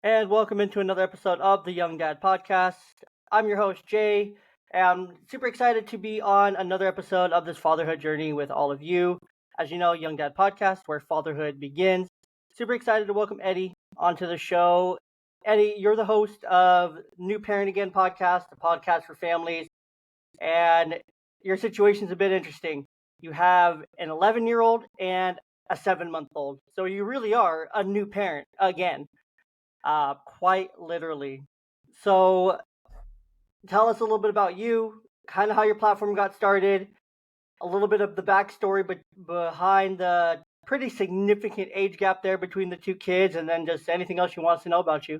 And welcome into another episode of the Young Dad Podcast. I'm your host, Jay, and I'm super excited to be on another episode of this fatherhood journey with all of you. As you know, Young Dad Podcast, where fatherhood begins. Super excited to welcome Eddie onto the show. Eddie, you're the host of New Parent Again podcast, a podcast for families, and your situation's a bit interesting. You have an 11-year-old and a 7-month-old, so you really are a new parent again. Quite literally. So tell us a little bit about you, kind of how your platform got started, a little bit of the backstory behind the pretty significant age gap there between the two kids, and then just anything else you want us to know about you.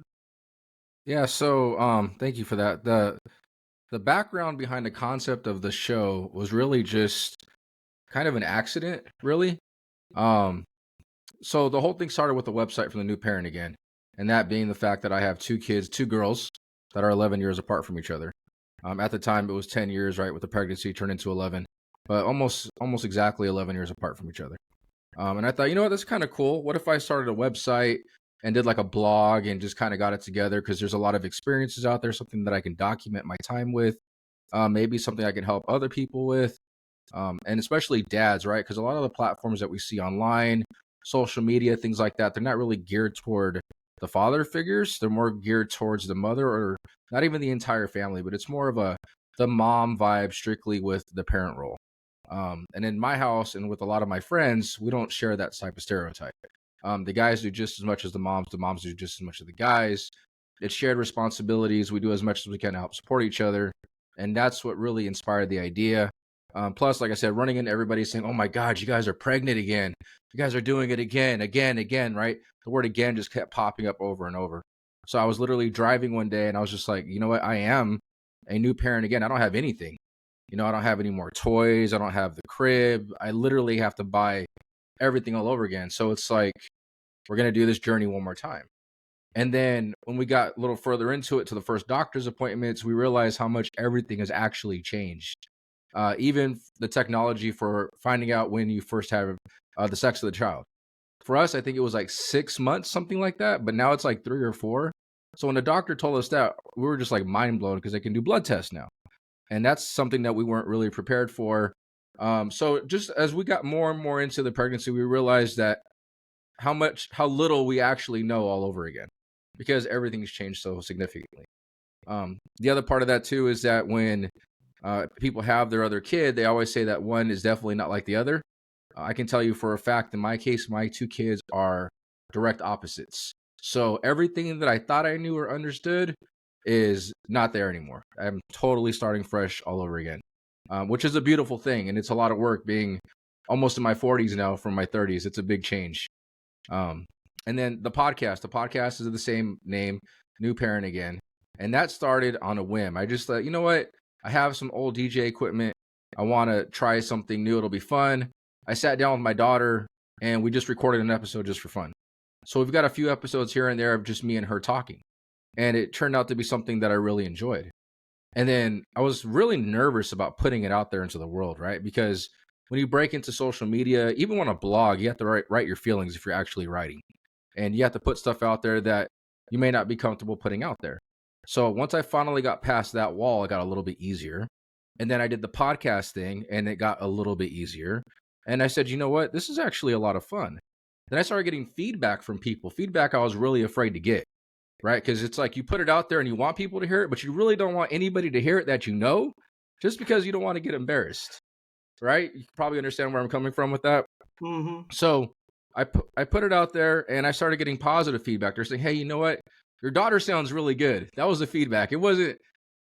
Yeah, so thank you for that. The background behind the concept of the show was really just kind of an accident, really. Um so the whole thing started with the website from the new parent again, and that being the fact that I have two kids, two girls that are 11 years apart from each other. At the time it was 10 years, right, with the pregnancy turned into 11, but almost exactly 11 years apart from each other. And I thought, you know what, that's kind of cool. What if I started a website and did like a blog and just kind of got it together? Because there's a lot of experiences out there, something that I can document my time with, maybe something I can help other people with, and especially dads, right? Because a lot of the platforms that we see online, social media, things like that, they're not really geared toward the father figures. They're more geared towards the mother, or not even the entire family, but it's more of the mom vibe strictly with the parent role. And in my house and with a lot of my friends, we don't share that type of stereotype. The guys do just as much as the moms do just as much as the guys. It's shared responsibilities. We do as much as we can to help support each other. And that's what really inspired the idea. Plus, like I said, running into everybody saying, "Oh my God, you guys are pregnant again. You guys are doing it again, right?" The word again just kept popping up over and over. So I was literally driving one day and I was just like, you know what? I am a new parent again. I don't have anything. I don't have any more toys. I don't have the crib. I literally have to buy everything all over again. So it's like, we're going to do this journey one more time. And then when we got a little further into it to the first doctor's appointments, we realized how much everything has actually changed. Even the technology for finding out when you first have the sex of the child. For us, I think it was like 6 months, something like that. But now it's like 3 or 4. So when the doctor told us that, we were just like mind blown because they can do blood tests now. And that's something that we weren't really prepared for. So just as we got more and more into the pregnancy, we realized that how little we actually know all over again, because everything's changed so significantly. The other part of that too is that when people have their other kid, they always say that one is definitely not like the other. I can tell you for a fact, in my case, my two kids are direct opposites. So everything that I thought I knew or understood is not there anymore. I'm totally starting fresh all over again, which is a beautiful thing. And it's a lot of work being almost in my 40s now from my 30s. It's a big change. Um, and then the podcast is the same name, New Parent Again. And that started on a whim. I just thought, you know what? I have some old DJ equipment. I want to try something new. It'll be fun. I sat down with my daughter and we just recorded an episode just for fun. So we've got a few episodes here and there of just me and her talking. And it turned out to be something that I really enjoyed. And then I was really nervous about putting it out there into the world, right? Because when you break into social media, even on a blog, you have to write your feelings if you're actually writing. And you have to put stuff out there that you may not be comfortable putting out there. So once I finally got past that wall, it got a little bit easier. And then I did the podcast thing and it got a little bit easier. And I said, you know what? This is actually a lot of fun. Then I started getting feedback from people, feedback I was really afraid to get, right? Because it's like you put it out there and you want people to hear it, but you really don't want anybody to hear it that you know, just because you don't want to get embarrassed, right? You probably understand where I'm coming from with that. Mm-hmm. So I put it out there and I started getting positive feedback. They're saying, hey, you know what? Your daughter sounds really good. That was the feedback. It wasn't,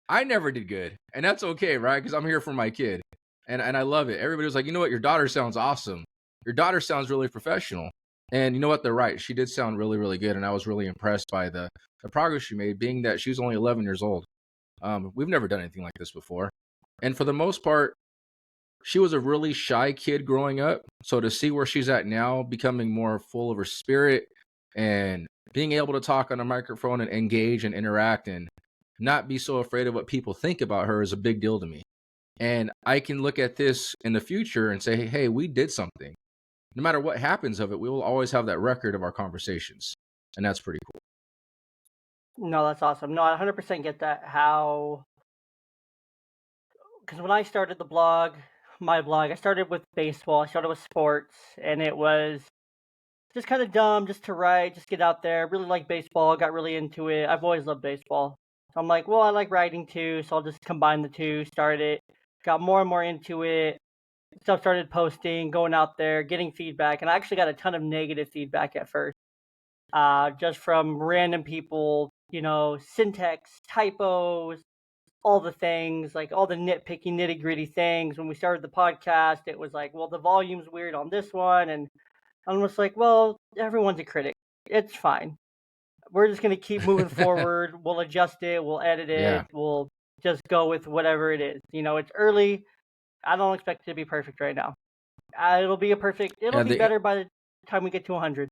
I never did good. And that's okay, right? Because I'm here for my kid. And I love it. Everybody was like, you know what? Your daughter sounds awesome. Your daughter sounds really professional. And you know what? They're right. She did sound really, really good. And I was really impressed by the progress she made, being that she was only 11 years old. We've never done anything like this before. And for the most part, she was a really shy kid growing up. So to see where she's at now, becoming more full of her spirit and being able to talk on a microphone and engage and interact and not be so afraid of what people think about her is a big deal to me. And I can look at this in the future and say, hey, we did something. No matter what happens of it, we will always have that record of our conversations. And that's pretty cool. No, that's awesome. No, I 100% get that. How, because when I started my blog, I started with baseball, I started with sports, and it was just kind of dumb just to write, just get out there. Really like baseball, got really into it. I've always loved baseball. So I'm like, well, I like writing too, so I'll just combine the two, start it. Got more and more into it. Stuff started posting, going out there, getting feedback, and I actually got a ton of negative feedback at first. Just from random people, syntax, typos, all the things, like all the nitpicky, nitty gritty things. When we started the podcast, it was like, well, the volume's weird on this one. And I'm just like, well, everyone's a critic. It's fine. We're just going to keep moving forward. We'll adjust it. We'll edit it. Yeah. We'll just go with whatever it is. It's early. I don't expect it to be perfect right now. It'll Yeah, be the better by the time we get to 100.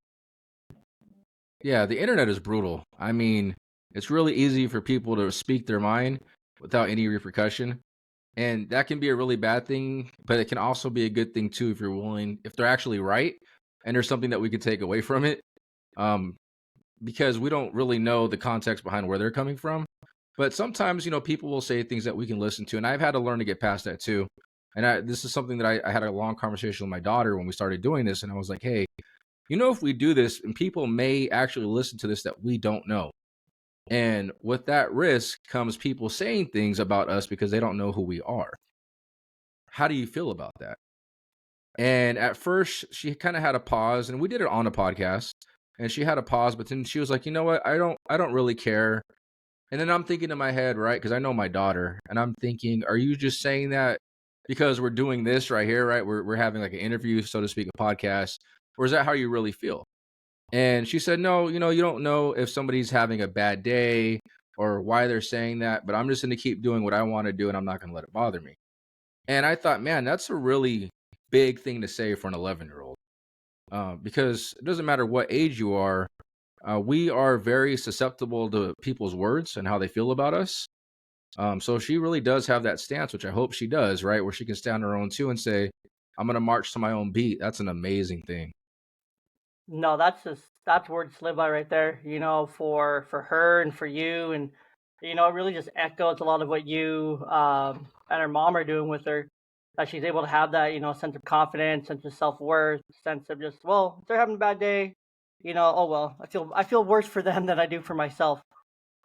yeah, the internet is brutal. I mean, it's really easy for people to speak their mind without any repercussion. And that can be a really bad thing, but it can also be a good thing too if they're actually right and there's something that we could take away from it. Um, because we don't really know the context behind where they're coming from. But sometimes, people will say things that we can listen to, and I've had to learn to get past that too. And this is something that I had a long conversation with my daughter when we started doing this, and I was like, hey, if we do this, and people may actually listen to this that we don't know. And with that risk comes people saying things about us because they don't know who we are. How do you feel about that? And at first, she kind of had a pause, and we did it on a podcast, and she had a pause, but then she was like, "You know what? I don't really care." And then I'm thinking in my head, right? Because I know my daughter, and I'm thinking, are you just saying that because we're doing this right here, right? We're having like an interview, so to speak, a podcast, or is that how you really feel? And she said, no, you don't know if somebody's having a bad day or why they're saying that, but I'm just going to keep doing what I want to do, and I'm not going to let it bother me. And I thought, man, that's a really big thing to say for an 11-year-old, because it doesn't matter what age you are. We are very susceptible to people's words and how they feel about us. So she really does have that stance, which I hope she does, right? Where she can stand on her own too and say, I'm going to march to my own beat. That's an amazing thing. No, that's words to live by right there. For her and for you, and it really just echoes a lot of what you and her mom are doing with her. That she's able to have that sense of confidence, sense of self worth, sense of just, well, if they're having a bad day, oh well. I feel worse for them than I do for myself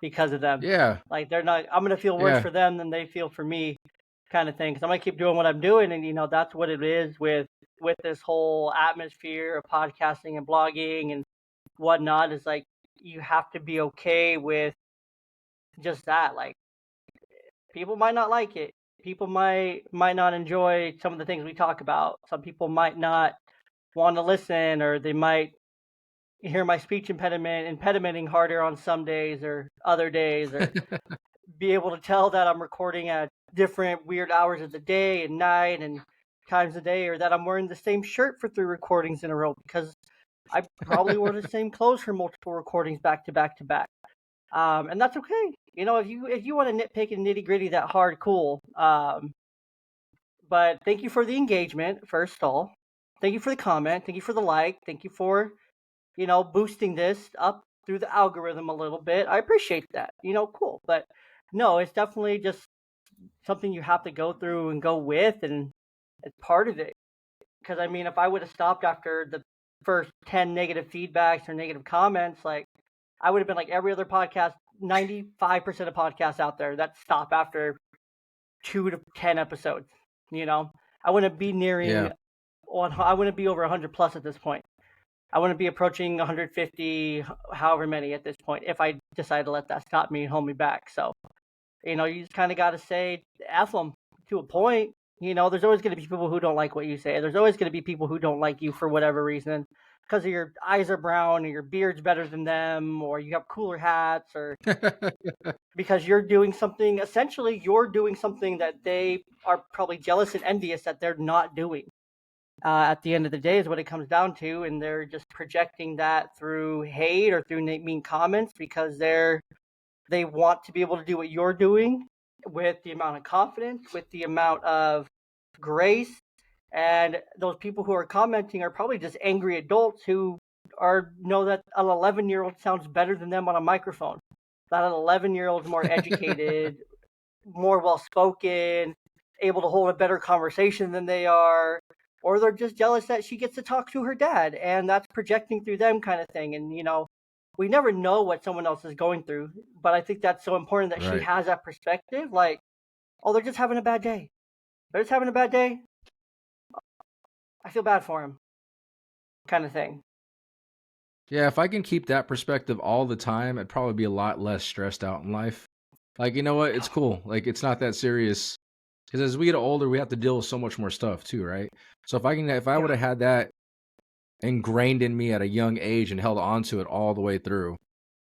because of them. Yeah. Like they're not. I'm gonna feel worse Yeah. for them than they feel for me, kind of thing. Because I'm gonna keep doing what I'm doing, and that's what it is with this whole atmosphere of podcasting and blogging and whatnot. Is like you have to be okay with just that. Like people might not like it. People might not enjoy some of the things we talk about. Some people might not want to listen, or they might hear my speech impedimenting harder on some days or other days, or be able to tell that I'm recording at different weird hours of the day and night and times of day, or that I'm wearing the same shirt for 3 recordings in a row because I probably wore the same clothes for multiple recordings back to back to back. And that's okay. If you want to nitpick and nitty gritty that hard, cool. But thank you for the engagement, first of all. Thank you for the comment. Thank you for the like. Thank you for boosting this up through the algorithm a little bit. I appreciate that. Cool. But no, it's definitely just something you have to go through and go with, and it's part of it. Because I mean, if I would have stopped after the first 10 negative feedbacks or negative comments, like I would have been like every other podcast, 95% of podcasts out there that stop after 2 to 10 episodes. You know, I wouldn't be Yeah. nearing on. I wouldn't be over 100 plus at this point. I wouldn't be approaching 150, however many at this point, if I decide to let that stop me and hold me back. So, you just kind of got to say F them to a point. There's always going to be people who don't like what you say. There's always going to be people who don't like you for whatever reason, because your eyes are brown, or your beard's better than them, or you have cooler hats, or because you're doing something that they are probably jealous and envious that they're not doing. At the end of the day is what it comes down to, and they're just projecting that through hate or through mean comments because they want to be able to do what you're doing with the amount of confidence, with the amount of grace. And those people who are commenting are probably just angry adults who know that an 11-year-old sounds better than them on a microphone. that an 11-year-old is more educated, more well-spoken, able to hold a better conversation than they are, or they're just jealous that she gets to talk to her dad and that's projecting through them kind of thing. And we never know what someone else is going through, but I think that's so important that she Right. has that perspective. Like, oh, they're just having a bad day. They're just having a bad day. I feel bad for him, kind of thing. Yeah, if I can keep that perspective all the time, I'd probably be a lot less stressed out in life. Like, you know what? It's cool. Like, it's not that serious. Because as we get older, we have to deal with so much more stuff too, right? So if I Yeah. would have had that ingrained in me at a young age and held on to it all the way through,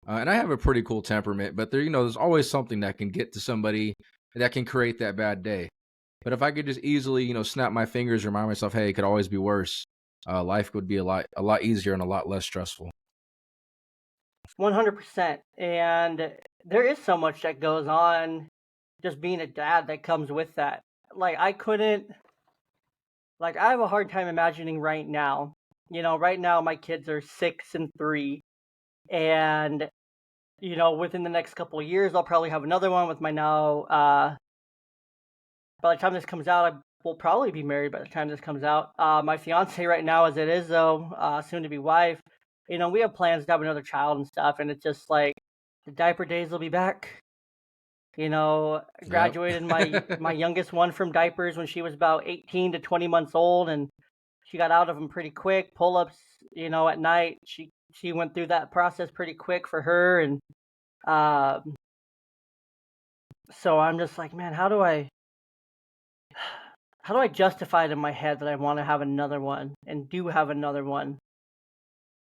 and I have a pretty cool temperament, but there's always something that can get to somebody that can create that bad day. But if I could just easily, snap my fingers, remind myself, hey, it could always be worse. Life would be a lot easier and a lot less stressful. 100%. And there is so much that goes on just being a dad that comes with that. Like, I have a hard time imagining right now. Right now my kids are 6 and 3. And, within the next couple of years, I'll probably have another one with my now, by the time this comes out, I will probably be married by the time this comes out. My fiance right now, as it is though, soon to be wife, we have plans to have another child and stuff. And it's just like the diaper days will be back. Yep. Graduated my youngest one from diapers when she was about 18 to 20 months old, and she got out of them pretty quick. Pull-ups, at night. She went through that process pretty quick for her, and um, so I'm just like, man, how do I justify it in my head that I want to have another one and do have another one,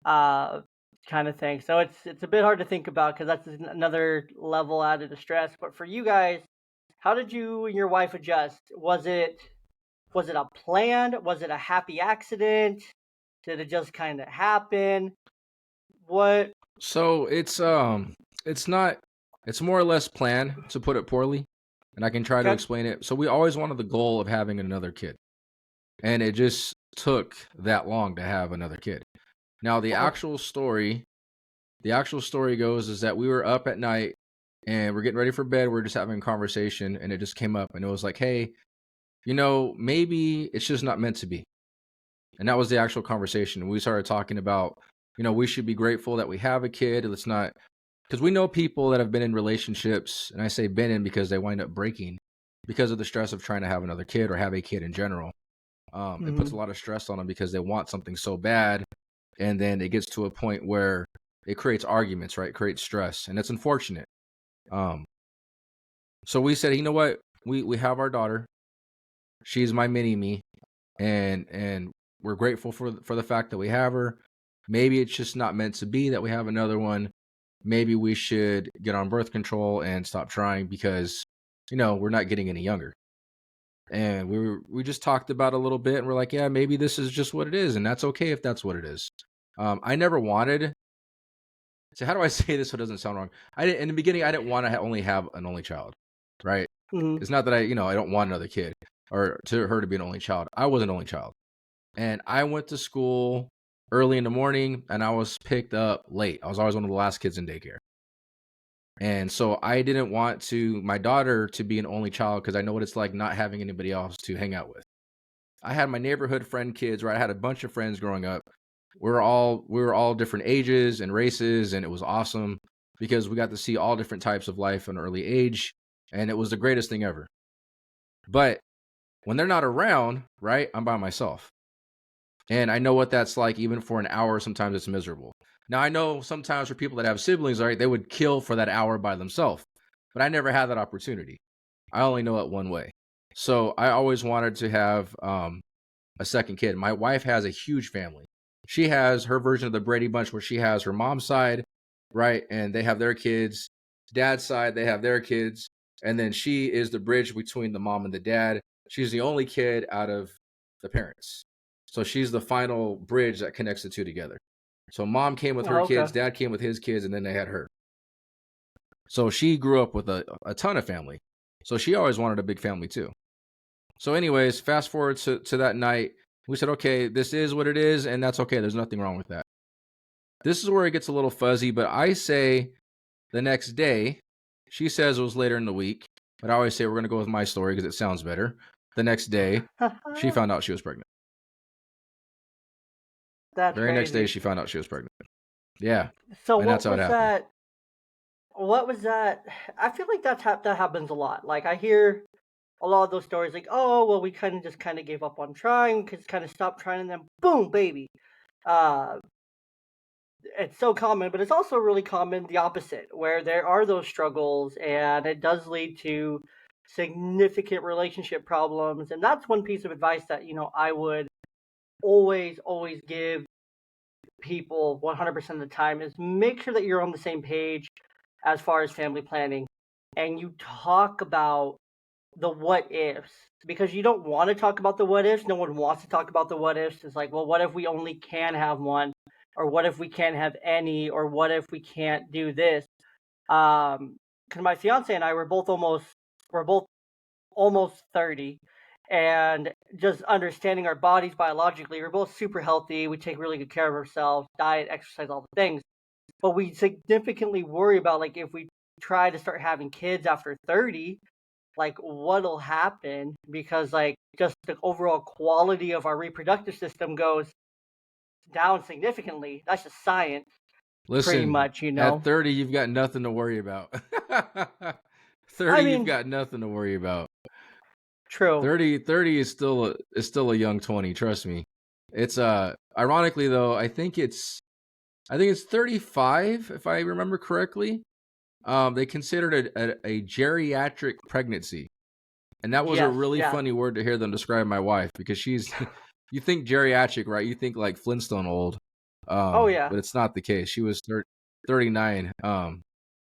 uh, kind of thing. So it's a bit hard to think about because that's another level added to stress. But for you guys, how did you and your wife adjust? Was it a plan? Was it a happy accident? Did it just kind of happen? What? So it's not it's more or less planned, to put it poorly, and I can try to Okay. explain it. So we always wanted the goal of having another kid, and it just took that long to have another kid. Now Okay. the actual story goes is that we were up at night and we're getting ready for bed. We're just having a conversation, and it just came up, and it was like, hey, maybe it's just not meant to be. And that was the actual conversation. We started talking about, we should be grateful that we have a kid. Let's not, because we know people that have been in relationships, and I say been in because they wind up breaking because of the stress of trying to have another kid or have a kid in general. It puts a Hmm. lot of stress on them because they want something so bad, and then it gets to a point where it creates arguments, right? It creates stress, and it's unfortunate. Um, so we said, you know what? We have our daughter. She's my mini me, and we're grateful for the fact that we have her. Maybe it's just not meant to be that we have another one. Maybe we should get on birth control and stop trying because we're not getting any younger. And we just talked about it a little bit, and we're like, yeah, maybe this is just what it is, and that's okay if that's what it is. I never wanted. So how do I say this so it doesn't sound wrong? I didn't in the beginning. I didn't want to only have an only child, right? Hmm. It's not that I don't want another kid or to her to be an only child. I was an only child. And I went to school early in the morning and I was picked up late. I was always one of the last kids in daycare. And so I didn't want my daughter to be an only child because I know what it's like not having anybody else to hang out with. I had my neighborhood friend kids, right? I had a bunch of friends growing up. We were all different ages and races, and it was awesome because we got to see all different types of life at an early age, and it was the greatest thing ever. But when they're not around, right, I'm by myself. And I know what that's like, even for an hour, sometimes it's miserable. Now, I know sometimes for people that have siblings, right, they would kill for that hour by themselves, but I never had that opportunity. I only know it one way. So I always wanted to have a second kid. My wife has a huge family. She has her version of the Brady Bunch where she has her mom's side, right, and they have their kids. Dad's side, they have their kids. And then she is the bridge between the mom and the dad. She's the only kid out of the parents. So she's the final bridge that connects the two together. So mom came with her Oh, okay. kids, dad came with his kids, and then they had her. So she grew up with a ton of family. So she always wanted a big family too. So, anyways, fast forward to that night, we said, okay, this is what it is, and that's okay. There's nothing wrong with that. This is where it gets a little fuzzy, but I say The next day, she says it was later in the week, but I always say we're going to go with my story because it sounds better. The next day, she found out she was pregnant. That's Very next day, crazy. she found out she was pregnant. Yeah, So and that's what how it was happened. that? What was that? I feel like that happens a lot. Like I hear a lot of those stories, like, oh, well, we kind of gave up on trying, because kind of stopped trying, and then boom, baby. Uh, it's so common, but it's also really common the opposite, where there are those struggles, and it does lead to significant relationship problems. And that's one piece of advice that I would always give people 100% of the time, is make sure that you're on the same page as far as family planning, and you talk about the what ifs, because you don't want to talk about the what ifs. No one wants to talk about the what ifs. It's like, well, what if we only can have one, or what if we can't have any, or what if we can't do this? Because my fiance and I we're both almost 30, and just understanding our bodies biologically, we're both super healthy. We take really good care of ourselves, diet, exercise, all the things. But we significantly worry about, like, if we try to start having kids after 30, like what'll happen, because like just the overall quality of our reproductive system goes down significantly. That's just science, pretty Listen, at much. 30, you've got nothing to worry about. I 30, you've mean, got nothing to worry about. true. 30 is still a young 20, trust me. It's ironically though, I think it's 35 if I remember correctly. They considered it a geriatric pregnancy. And that was a Yes, really yeah. funny word to hear them describe my wife, because she's you think geriatric, right? You think like Flintstone old. Oh yeah, But it's not the case. She was 39. Well,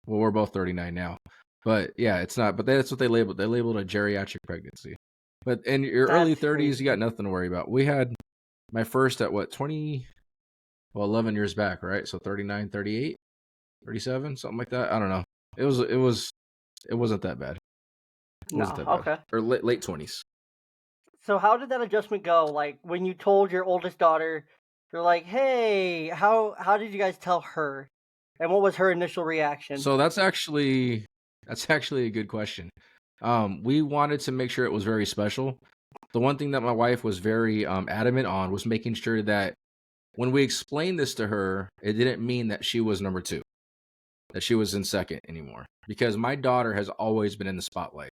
we're both 39 now. But yeah, it's not. But that's what they labeled. They labeled a geriatric pregnancy. But in your early that's 30s, you got crazy. nothing to worry about. We had my first at what, 20, well, 11 years back, right? So 39, 38, 37, something like that. I don't know. It wasn't that bad. It wasn't No, that bad. okay. Or late 20s. So how did that adjustment go? Like when you told your oldest daughter, you're like, hey, how did you guys tell her, and what was her initial reaction? So that's actually a good question. We wanted to make sure it was very special. The one thing that my wife was very adamant on was making sure that when we explained this to her, it didn't mean that she was number two, that she was in second anymore. Because my daughter has always been in the spotlight.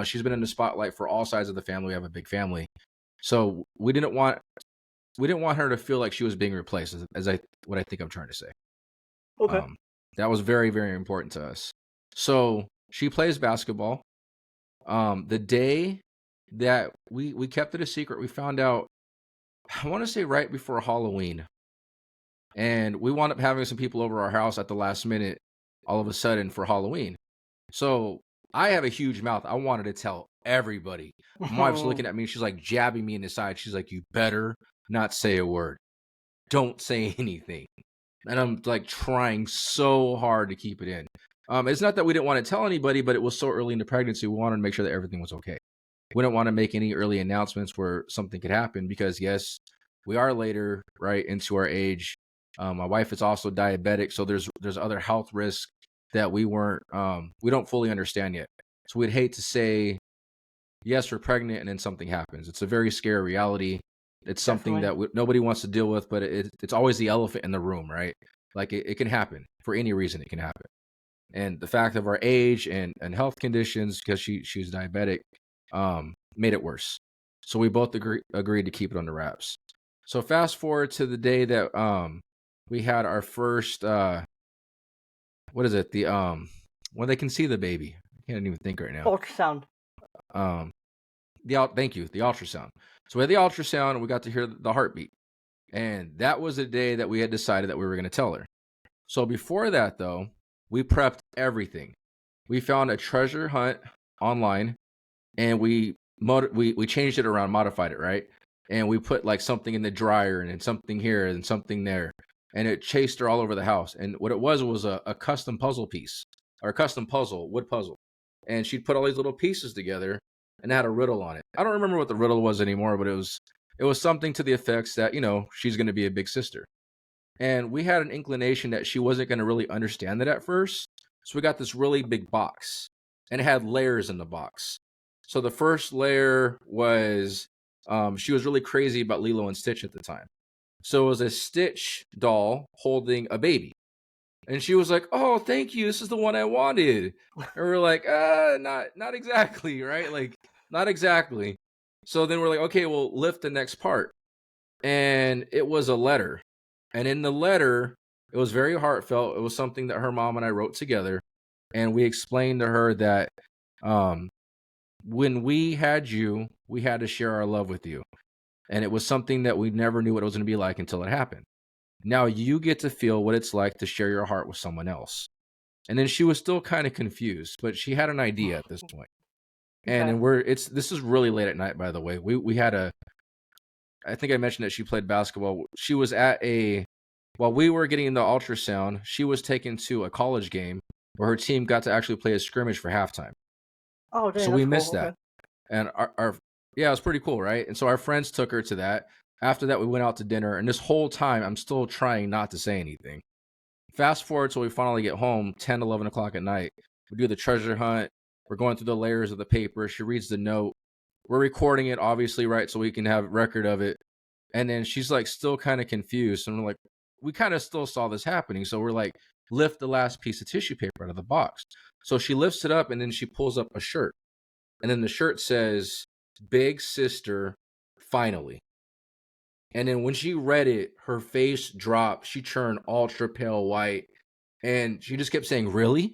She's been in the spotlight for all sides of the family. We have a big family, so we didn't want her to feel like she was being replaced. As I what I think I'm trying to say. Okay. Um, that was very, very important to us. So she plays basketball. The day that we kept it a secret, we found out, I want to say right before Halloween, and we wound up having some people over our house at the last minute, all of a sudden for Halloween. So I have a huge mouth. I wanted to tell everybody. My wife's looking at me. She's like jabbing me in the side. She's like, "You better not say a word. Don't say anything." And I'm like trying so hard to keep it in. It's not that we didn't want to tell anybody, but it was so early in the pregnancy, we wanted to make sure that everything was okay. We didn't want to make any early announcements where something could happen, because yes, we are later, right, into our age. My wife is also diabetic, so there's other health risks that we don't fully understand yet. So we'd hate to say yes, we're pregnant, and then something happens. It's a very scary reality. It's something Definitely. that nobody wants to deal with, but it's always the elephant in the room, right? Like it can happen for any reason. It can happen, and the fact of our age and health conditions, because she's diabetic, made it worse. So we both agreed to keep it under wraps. So fast forward to the day that we had our first what is it, the when they can see the baby. I can't even think right now. Ultrasound. Um, thank you, the ultrasound. So we had the ultrasound, and we got to hear the heartbeat, and that was the day that we had decided that we were going to tell her. So before that, though, we prepped everything. We found a treasure hunt online, and we changed it around, modified it, right? And we put like something in the dryer, and then something here and something there, and it chased her all over the house. And what it was a custom puzzle piece, or a custom puzzle, wood puzzle. And she'd put all these little pieces together, and it had a riddle on it. I don't remember what the riddle was anymore, but it was something to the effects that she's going to be a big sister. And we had an inclination that she wasn't going to really understand it at first. So we got this really big box, and it had layers in the box. So the first layer was she was really crazy about Lilo and Stitch at the time. So it was a Stitch doll holding a baby. And she was like, "Oh, thank you. This is the one I wanted." And we're like, not exactly, right? Like, not exactly. So then we're like, okay, well, lift the next part. And it was a letter. And in the letter, it was very heartfelt. It was something that her mom and I wrote together. And we explained to her that um, when we had you, we had to share our love with you. And it was something that we never knew what it was going to be like until it happened. Now you get to feel what it's like to share your heart with someone else. And then she was still kind of confused, but she had an idea at this point. And Okay. then this is really late at night, by the way. We had I think I mentioned that she played basketball. She was while we were getting the ultrasound, she was taken to a college game where her team got to actually play a scrimmage for halftime. Oh, So dang, we that's cool. missed Okay. that. And yeah, it was pretty cool, right? And so our friends took her to that. After that, we went out to dinner. And this whole time, I'm still trying not to say anything. Fast forward till we finally get home, 10, 11 o'clock at night. We do the treasure hunt. We're going through the layers of the paper. She reads the note. We're recording it, obviously, right? So we can have record of it. And then she's like still kind of confused. And we're like, we kind of still saw this happening. So we're like, lift the last piece of tissue paper out of the box. So she lifts it up and then she pulls up a shirt. And then the shirt says, "Big Sister, finally." And then when she read it, her face dropped. She turned ultra pale white. And she just kept saying, "Really?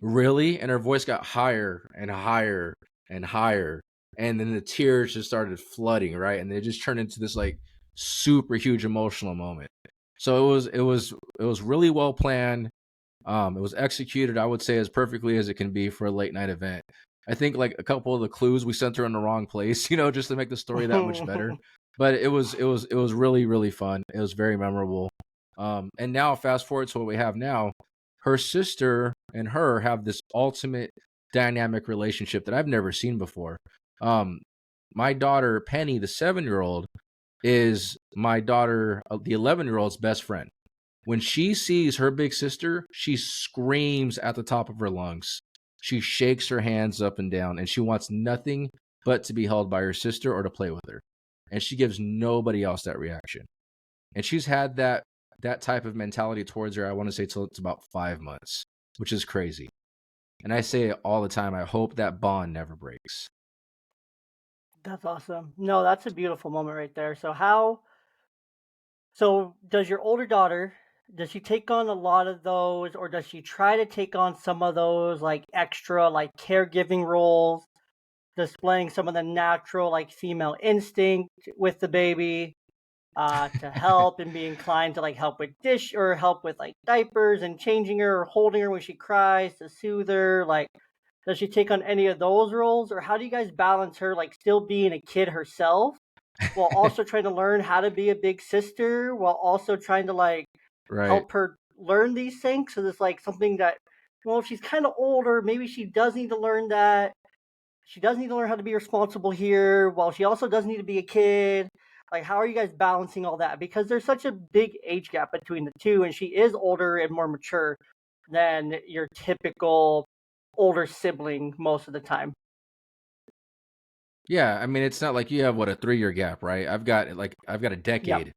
Really?" And her voice got higher and higher and higher. And then the tears just started flooding, right? And they just turned into this like super huge emotional moment. So it was really well planned. It was executed, I would say, as perfectly as it can be for a late night event. I think like a couple of the clues we sent her in the wrong place, just to make the story that much better. But it was really, really fun. It was very memorable. And now fast forward to what we have now, her sister and her have this ultimate dynamic relationship that I've never seen before. Um, my daughter Penny, the 7-year-old, is my daughter, the 11-year-old's best friend. When she sees her big sister, she screams at the top of her lungs. She shakes her hands up and down, and she wants nothing but to be held by her sister or to play with her. And she gives nobody else that reaction. And she's had that type of mentality towards her, I want to say, till it's about 5 months, which is crazy. And I say it all the time. I hope that bond never breaks. That's awesome. No, that's a beautiful moment right there. So does your older daughter, does she take on a lot of those, or does she try to take on some of those like extra like caregiving roles, displaying some of the natural like female instinct with the baby, to help and be inclined to like help with dish or help with like diapers and changing her or holding her when she cries to soothe her? Like, does she take on any of those roles, or how do you guys balance her like still being a kid herself while also trying to learn how to be a big sister, while also trying to like Right. help her learn these things? So it's like something that, well, if she's kind of older, maybe she does need to learn that. She does need to learn how to be responsible here, while she also does need to be a kid. Like, how are you guys balancing all that? Because there's such a big age gap between the two, and she is older and more mature than your typical older sibling most of the time. Yeah, I mean, it's not like you have a 3-year gap, right? I've got a Yep. decade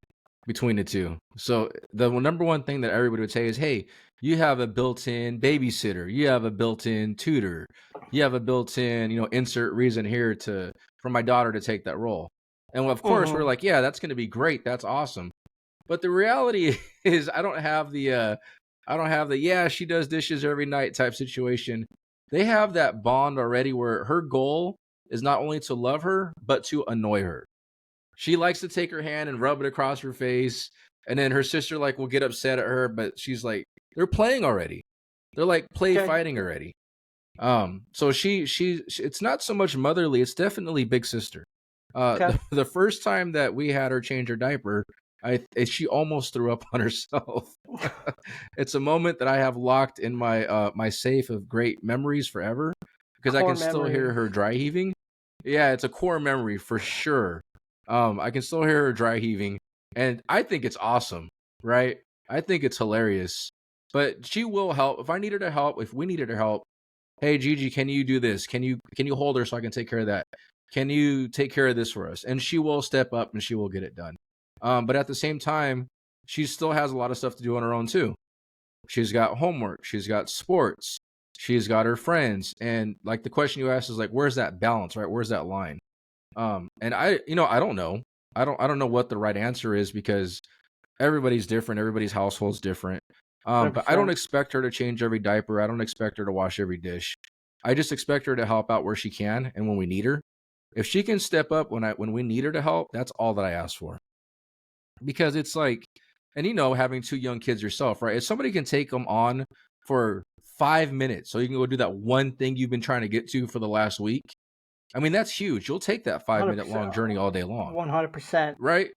between the two. So the number one thing that everybody would say is, "Hey, you have a built-in babysitter, you have a built-in tutor, you have a built-in, insert reason here to for my daughter to take that role." And of course, we're Mm-hmm. like, "Yeah, that's going to be great. That's awesome." But the reality is, I don't have the yeah, she does dishes every night type situation. They have that bond already where her goal is not only to love her, but to annoy her. She likes to take her hand and rub it across her face. And then her sister like will get upset at her, but she's like, they're playing already. They're like play Okay. fighting already. So it's not so much motherly, it's definitely big sister. Okay. The first time that we had her change her diaper, she almost threw up on herself. It's a moment that I have locked in my safe of great memories forever because I Core can still hear memory. her dry heaving. Yeah, it's a core memory for sure. I can still hear her dry heaving, and I think it's awesome. right? I think it's hilarious. But she will help. If I need her to help, if we needed her help, hey Gigi, can you do this? Can you hold her so I can take care of that? Can you take care of this for us? And she will step up and she will get it done. But at the same time, she still has a lot of stuff to do on her own too. She's got homework, she's got sports, she's got her friends. And like the question you asked is like, where's that balance, right? Where's that line? And I don't know. I don't know what the right answer is because everybody's different, everybody's household's different. But I don't 100%. expect her to change every diaper. I don't expect her to wash every dish. I just expect her to help out where she can and when we need her. If she can step up when we need her to help, that's all that I ask for. Because it's like, and having two young kids yourself, right? If somebody can take them on for 5 minutes so you can go do that one thing you've been trying to get to for the last week, I mean, that's huge. You'll take that 5 minute 100%. long journey all day long, 100%. right?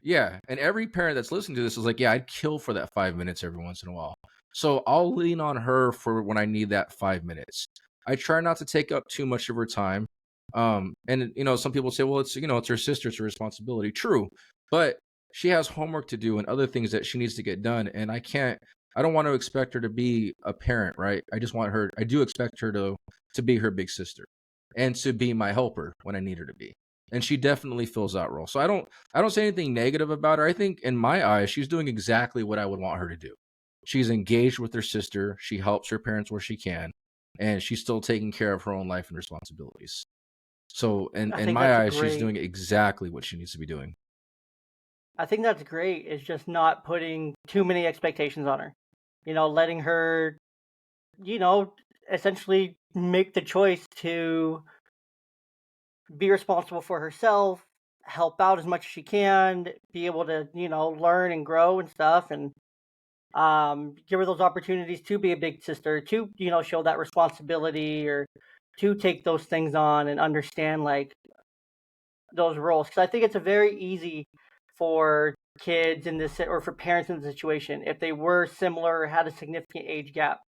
Yeah. And every parent that's listening to this is like, yeah, I'd kill for that 5 minutes every once in a while. So I'll lean on her for when I need that 5 minutes. I try not to take up too much of her time. And some people say, well, it's her sister, it's her responsibility. True. But she has homework to do and other things that she needs to get done. And I don't want to expect her to be a parent, right? I do expect her to be her big sister and to be my helper when I need her to be. And she definitely fills that role. So I don't say anything negative about her. I think in my eyes, she's doing exactly what I would want her to do. She's engaged with her sister. She helps her parents where she can, and she's still taking care of her own life and responsibilities. So I in think my that's a eyes, she's great. doing exactly what she needs to be doing. I think that's great. Is just not putting too many expectations on her. Letting her, you know, essentially make the choice to be responsible for herself, help out as much as she can, be able to, learn and grow and stuff, and give her those opportunities to be a big sister, to, show that responsibility or to take those things on and understand like those roles. Because I think it's a very easy for kids in this or for parents in this situation if they were similar or had a significant age gap.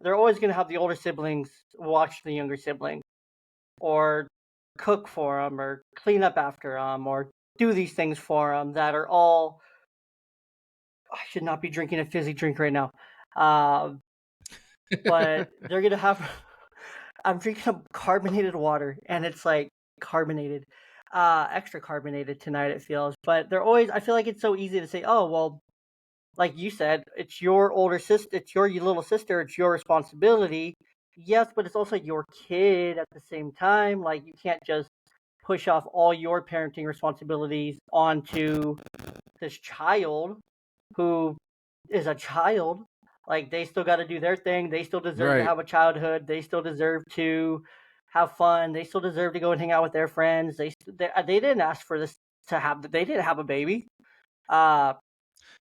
They're always going to have the older siblings watch the younger sibling or cook for them or clean up after them or do these things for them that are all. I should not be drinking a fizzy drink right now. Uh, but they're going to have. I'm drinking some carbonated water and it's like carbonated, extra carbonated tonight, it feels. But they're always, I feel like it's so easy to say, oh, well, like you said, it's your older sister, it's your little sister, it's your responsibility. Yes, but it's also your kid at the same time. Like you can't just push off all your parenting responsibilities onto this child who is a child. Like they still got to do their thing. They still deserve to Right. have a childhood. They still deserve to have fun. They still deserve to go and hang out with their friends. They didn't ask for this to have. They didn't have a baby. Uh,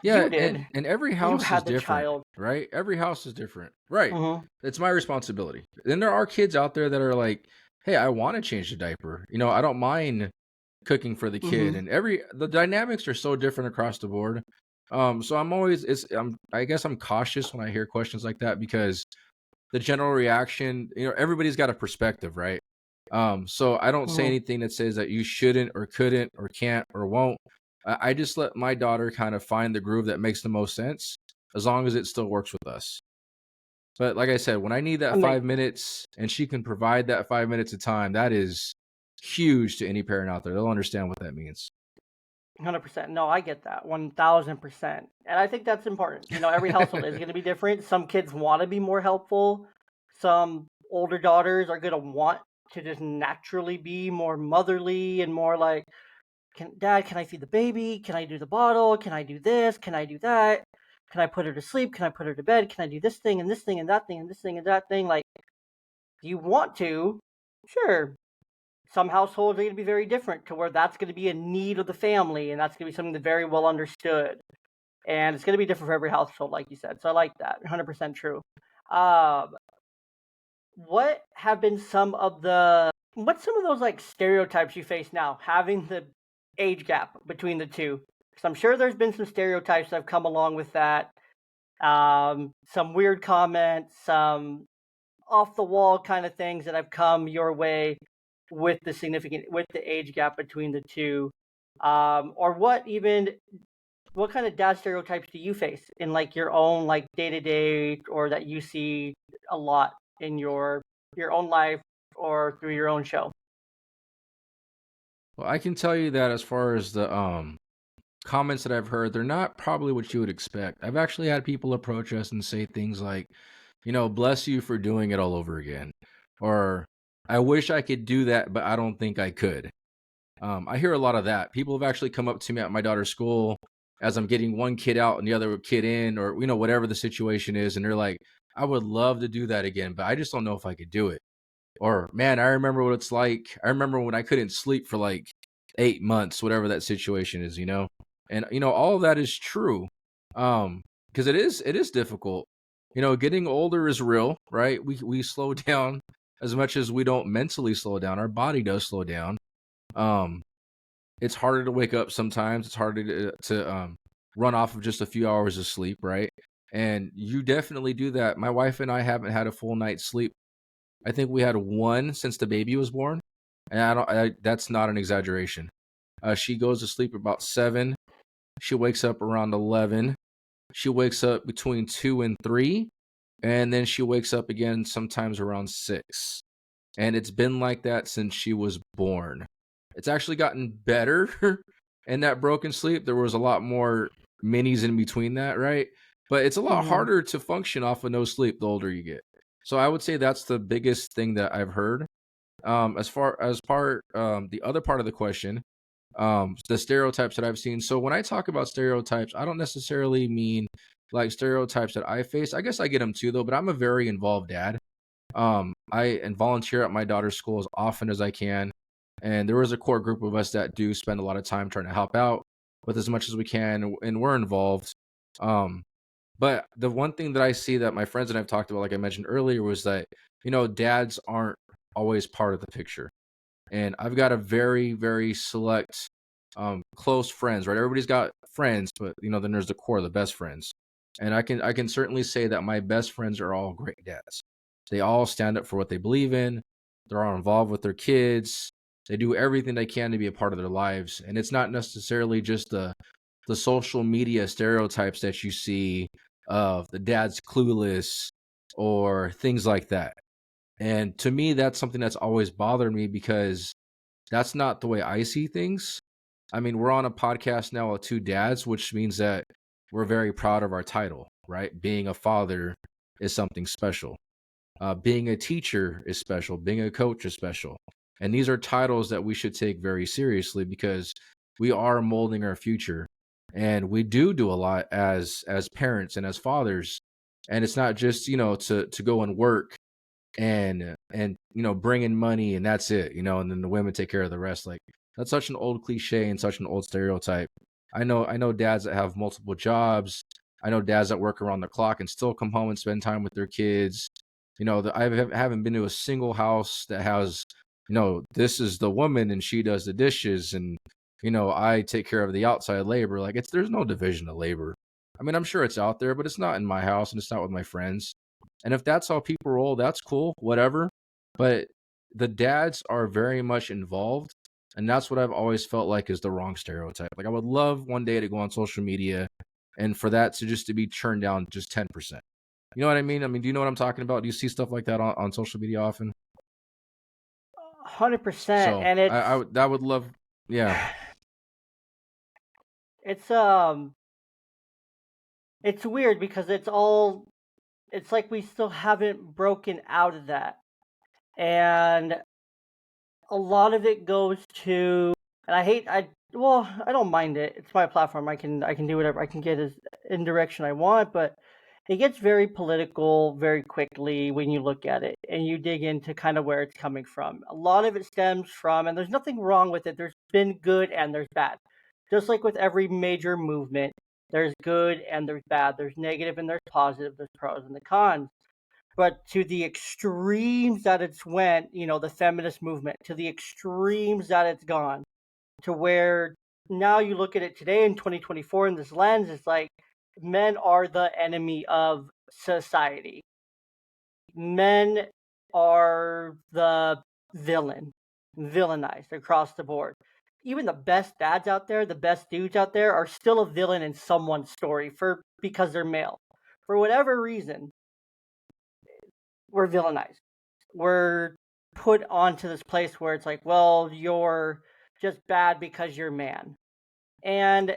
Yeah, you did. and every You house is had the different, child. right? Every house is different. Right. Mm-hmm. It's my responsibility. Then there are kids out there that are like, "Hey, I want to change the diaper. I don't mind cooking for the kid." Mm-hmm. And the dynamics are so different across the board. So I guess I'm cautious when I hear questions like that because the general reaction, everybody's got a perspective, right? So I don't say Mm-hmm. anything that says that you shouldn't or couldn't or can't or won't. I just let my daughter kind of find the groove that makes the most sense, as long as it still works with us. But like I said, when I need I that mean, 5 minutes and she can provide that 5 minutes of time, that is huge to any parent out there. They'll understand what that means. 100%. No, I get that. 1000%. And I think that's important. Every household is going to be different. Some kids want to be more helpful. Some older daughters are going to want to just naturally be more motherly and more like, Dad, can I feed the baby? Can I do the bottle? Can I do this? Can I do that? Can I put her to sleep? Can I put her to bed? Can I do this thing and this thing and that thing and this thing and that thing? Like, do you want to? Sure. Some households are going to be very different to where that's going to be a need of the family and that's going to be something that's very well understood. And it's going to be different for every household, like you said. So I like that. 100% true. Um, what have been what's some of those like stereotypes you face now, having the age gap between the two? Because I'm sure there's been some stereotypes that have come along with that. Some weird comments, some off the wall kind of things that have come your way with the age gap between the two. Or what even what kind of dad stereotypes do you face in like your own like day to day, or that you see a lot in your own life or through your own show? Well, I can tell you that as far as the comments that I've heard, they're not probably what you would expect. I've actually had people approach us and say things like, bless you for doing it all over again. Or, I wish I could do that, but I don't think I could. I hear a lot of that. People have actually come up to me at my daughter's school as I'm getting one kid out and the other kid in, or, whatever the situation is. And they're like, I would love to do that again, but I just don't know if I could do it. Or, man, I remember what it's like. I remember when I couldn't sleep for like 8 months, whatever that situation is. And all of that is true. Because it is difficult. Getting older is real, right? We slow down as much as we don't mentally slow down. Our body does slow down. Um, it's harder to wake up sometimes. It's harder to run off of just a few hours of sleep, right? And you definitely do that. My wife and I haven't had a full night's sleep. I think we had one since the baby was born, and that's not an exaggeration. She goes to sleep about 7. She wakes up around 11. She wakes up between 2 and 3, and then she wakes up again sometimes around 6. And it's been like that since she was born. It's actually gotten better in that broken sleep. There was a lot more minis in between that, right? But it's a lot Mm-hmm. harder to function off of no sleep the older you get. So I would say that's the biggest thing that I've heard. As far as the other part of the question, the stereotypes that I've seen. So when I talk about stereotypes, I don't necessarily mean like stereotypes that I face. I guess I get them too, though. But I'm a very involved dad. I and volunteer at my daughter's school as often as I can, and there is a core group of us that do spend a lot of time trying to help out with as much as we can, and we're involved. Um, but the one thing that I see that my friends and I've talked about, like I mentioned earlier, was that dads aren't always part of the picture, and I've got a very very select, close friends. Right, everybody's got friends, but then there's the core, the best friends, and I can certainly say that my best friends are all great dads. They all stand up for what they believe in. They're all involved with their kids. They do everything they can to be a part of their lives, and it's not necessarily just the social media stereotypes that you see of the dad's clueless or things like that. And to me, that's something that's always bothered me because that's not the way I see things. I mean, we're on a podcast now with two dads, which means that we're very proud of our title, right? Being a father is something special. Being a teacher is special. Being a coach is special. And these are titles that we should take very seriously because we are molding our future, and we do a lot as parents and as fathers. And it's not just to go and work and bring in money and that's it, and then the women take care of the rest. Like, that's such an old cliche and such an old stereotype. I know dads that have multiple jobs. I know dads that work around the clock and still come home and spend time with their kids. I haven't been to a single house that has, this is the woman and she does the dishes, and I take care of the outside labor. Like, there's no division of labor. I mean, I'm sure it's out there, but it's not in my house and it's not with my friends. And if that's how people roll, that's cool, whatever. But the dads are very much involved. And that's what I've always felt like is the wrong stereotype. Like, I would love one day to go on social media and for that to be churned down just 10%. You know what I mean? I mean, do you know what I'm talking about? Do you see stuff like that on social media often? 100%. So And that would love, yeah. it's um it's weird because it's like we still haven't broken out of that. And a lot of it goes to, and I don't mind it. It's my platform. I can do whatever. I can get as in direction I want, but it gets very political very quickly when you look at it and you dig into kind of where it's coming from. A lot of it stems from, and there's nothing wrong with it. There's been good and there's bad. Just like with every major movement, there's good and there's bad. There's negative and there's positive. There's pros and the cons. But to the extremes that it's went, the feminist movement, to the extremes that it's gone, to where now you look at it today in 2024 in this lens, it's like men are the enemy of society. Men are the villainized across the board. even the best dads out there, the best dudes out there, are still a villain in someone's story because they're male. For whatever reason, we're villainized. We're put onto this place where it's like, well, you're just bad because you're a man. And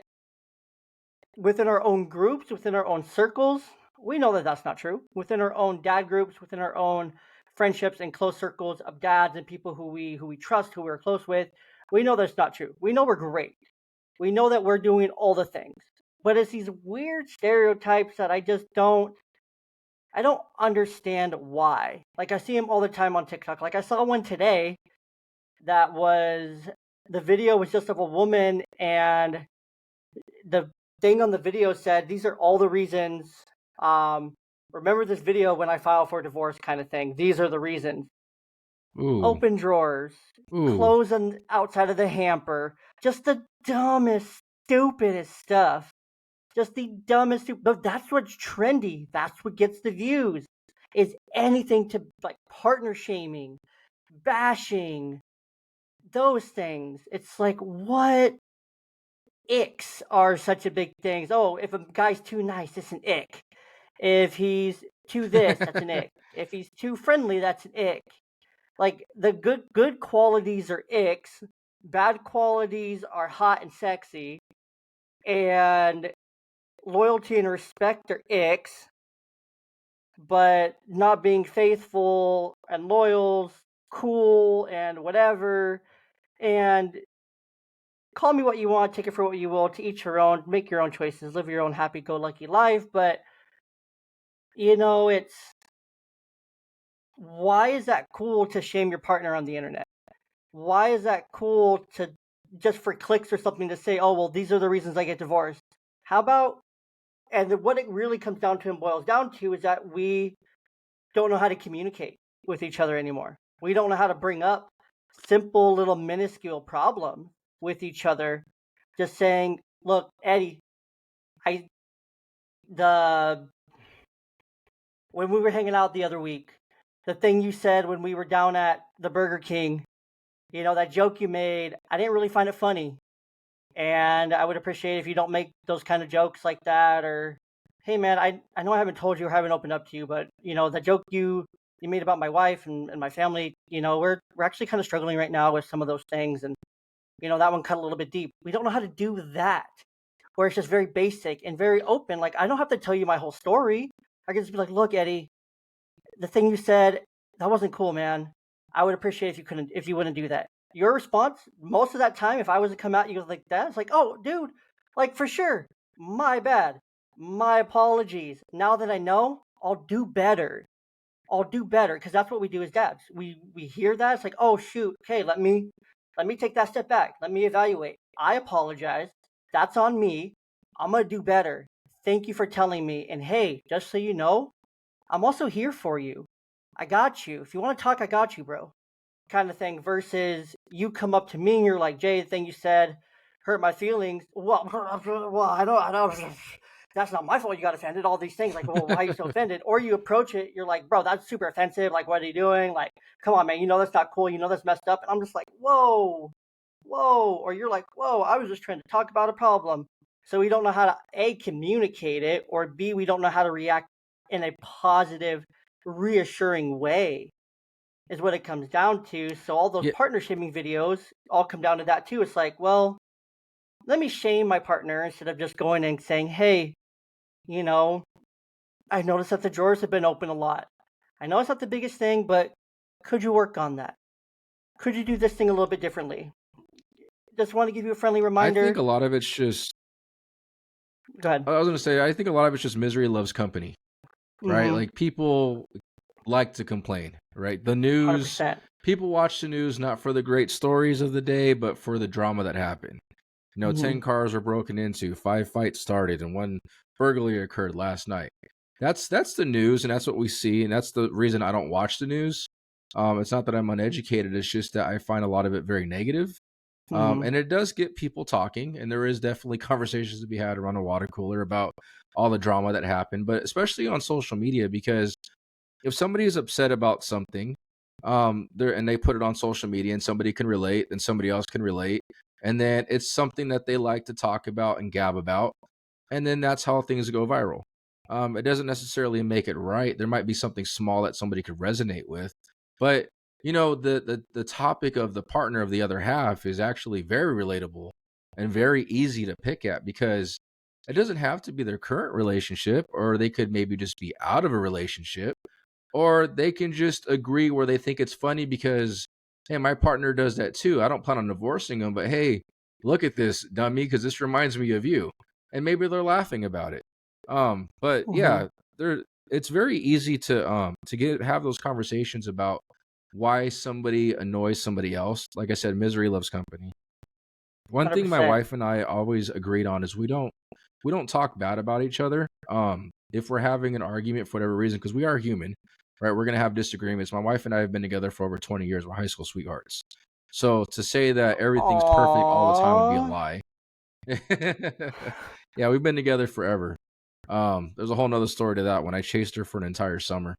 within our own groups, within our own circles, we know that that's not true. Within our own dad groups, within our own friendships and close circles of dads and people who we trust, who we're close with, we know that's not true. We know we're great. We know that we're doing all the things. But it's these weird stereotypes that I don't understand why. Like, I see them all the time on TikTok. Like, I saw one today that was, the video was just of a woman, and the thing on the video said, these are all the reasons, remember this video when I file for divorce, kind of thing. These are the reasons. Ooh, Open drawers, ooh. clothes on outside of the hamper, just the dumbest, stupidest stuff. Just the dumbest, but that's what's trendy. That's what gets the views. Is anything to, like, partner shaming, bashing, those things. It's like, what icks are such a big thing? Oh, if a guy's too nice, it's an ick. If he's too this, that's an ick. If he's too friendly, that's an ick. Like, the good qualities are icks, bad qualities are hot and sexy, and loyalty and respect are icks, but not being faithful and loyal's cool and whatever. And call me what you want, take it for what you will, to each your own, make your own choices, live your own happy-go-lucky life. But, it's, why is that cool to shame your partner on the internet? Why is that cool to, just for clicks or something, to say, oh, well, these are the reasons I get divorced? How about, and what it really comes down to and boils down to is that we don't know how to communicate with each other anymore. We don't know how to bring up simple little minuscule problems with each other. Just saying, look, Eddie, I the when we were hanging out the other week, the thing you said when we were down at the Burger King, that joke you made, I didn't really find it funny. And I would appreciate if you don't make those kind of jokes like that. Or, hey man, I know I haven't told you or haven't opened up to you, but the joke you made about my wife and my family, we're actually kind of struggling right now with some of those things. And that one cut a little bit deep. We don't know how to do that, where it's just very basic and very open. Like, I don't have to tell you my whole story. I can just be like, look, Eddie, the thing you said, that wasn't cool, man. I would appreciate if you wouldn't do that. Your response, most of that time, if I was to come at you like that, it's like, oh, dude, like, for sure, my bad, my apologies. Now that I know, I'll do better. I'll do better, because that's what we do as dads. We hear that, it's like, oh shoot, okay, let me take that step back. Let me evaluate. I apologize. That's on me. I'm gonna do better. Thank you for telling me. And hey, just so you know, I'm also here for you. I got you. If you want to talk, I got you, bro. Kind of thing. Versus you come up to me and you're like, Jay, the thing you said hurt my feelings. Well, I don't. That's not my fault. You got offended. All these things. Like, well, why are you so offended? Or you approach it. You're like, bro, that's super offensive. Like, what are you doing? Like, come on, man. That's not cool. That's messed up. And I'm just like, whoa, whoa. Or you're like, whoa, I was just trying to talk about a problem. So we don't know how to A, communicate it, or B, we don't know how to react in a positive, reassuring way, is what it comes down to. So all those Yeah, partner shaming videos all come down to that too. It's like, well, let me shame my partner instead of just going and saying, hey, you know, I noticed that the drawers have been open a lot. I know it's not the biggest thing, but could you work on that? Could you do this thing a little bit differently? Just want to give you a friendly I think reminder. a lot of it's just. Go ahead. I was gonna say, I think a lot of it's just misery loves company, right? Mm-hmm. Like people like to complain, right? The news, 100%. people watch the news not for the great stories of the day, but for the drama that happened. Mm-hmm. 10 cars were broken into, 5 fights started, and 1 burglary occurred last night. That's the news, and that's what we see, and that's the reason I don't watch the news. It's not that I'm uneducated; it's just that I find a lot of it very negative. Mm-hmm. And it does get people talking, and there is definitely conversations to be had around a water cooler about all the drama that happened, but especially on social media, because if somebody is upset about something, and they put it on social media and somebody can relate, and somebody else can relate, And then it's something that they like to talk about and gab about. And then that's how things go viral. It doesn't necessarily make it right. There might be something small that somebody could resonate with, but the topic of the partner of the other half is actually very relatable and very easy to pick at, because it doesn't have to be their current relationship, or they could maybe just be out of a relationship, or they can just agree where they think it's funny because, hey, my partner does that too. I don't plan on divorcing him, but hey, look at this dummy, because this reminds me of you. And maybe they're laughing about it. But Mm-hmm. yeah, it's very easy to have those conversations about why somebody annoys somebody else. Like I said, misery loves company. One thing my 100%. wife and I always agreed on is we don't talk bad about each other. If we're having an argument for whatever reason, because we are human, right? We're gonna have disagreements. My wife and I have been together for over 20 years. We're high school sweethearts. So to say that everything's perfect all the time would be a Aww. lie. Yeah, we've been together forever. There's a whole nother story to that one. I chased her for an entire summer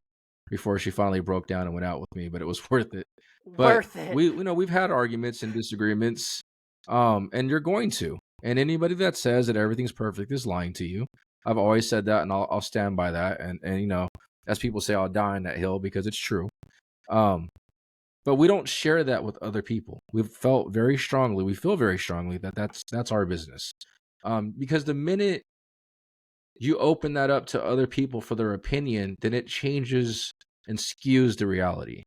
before she finally broke down and went out with me, but it was worth it. But Worth it. we've had arguments and disagreements, and you're going to. And anybody that says that everything's perfect is lying to you. I've always said that, and I'll stand by that. And as people say, I'll die on that hill because it's true. Um, but we don't share that with other people. We feel very strongly that that's our business. Because the minute you open that up to other people for their opinion, then it changes and skews the reality,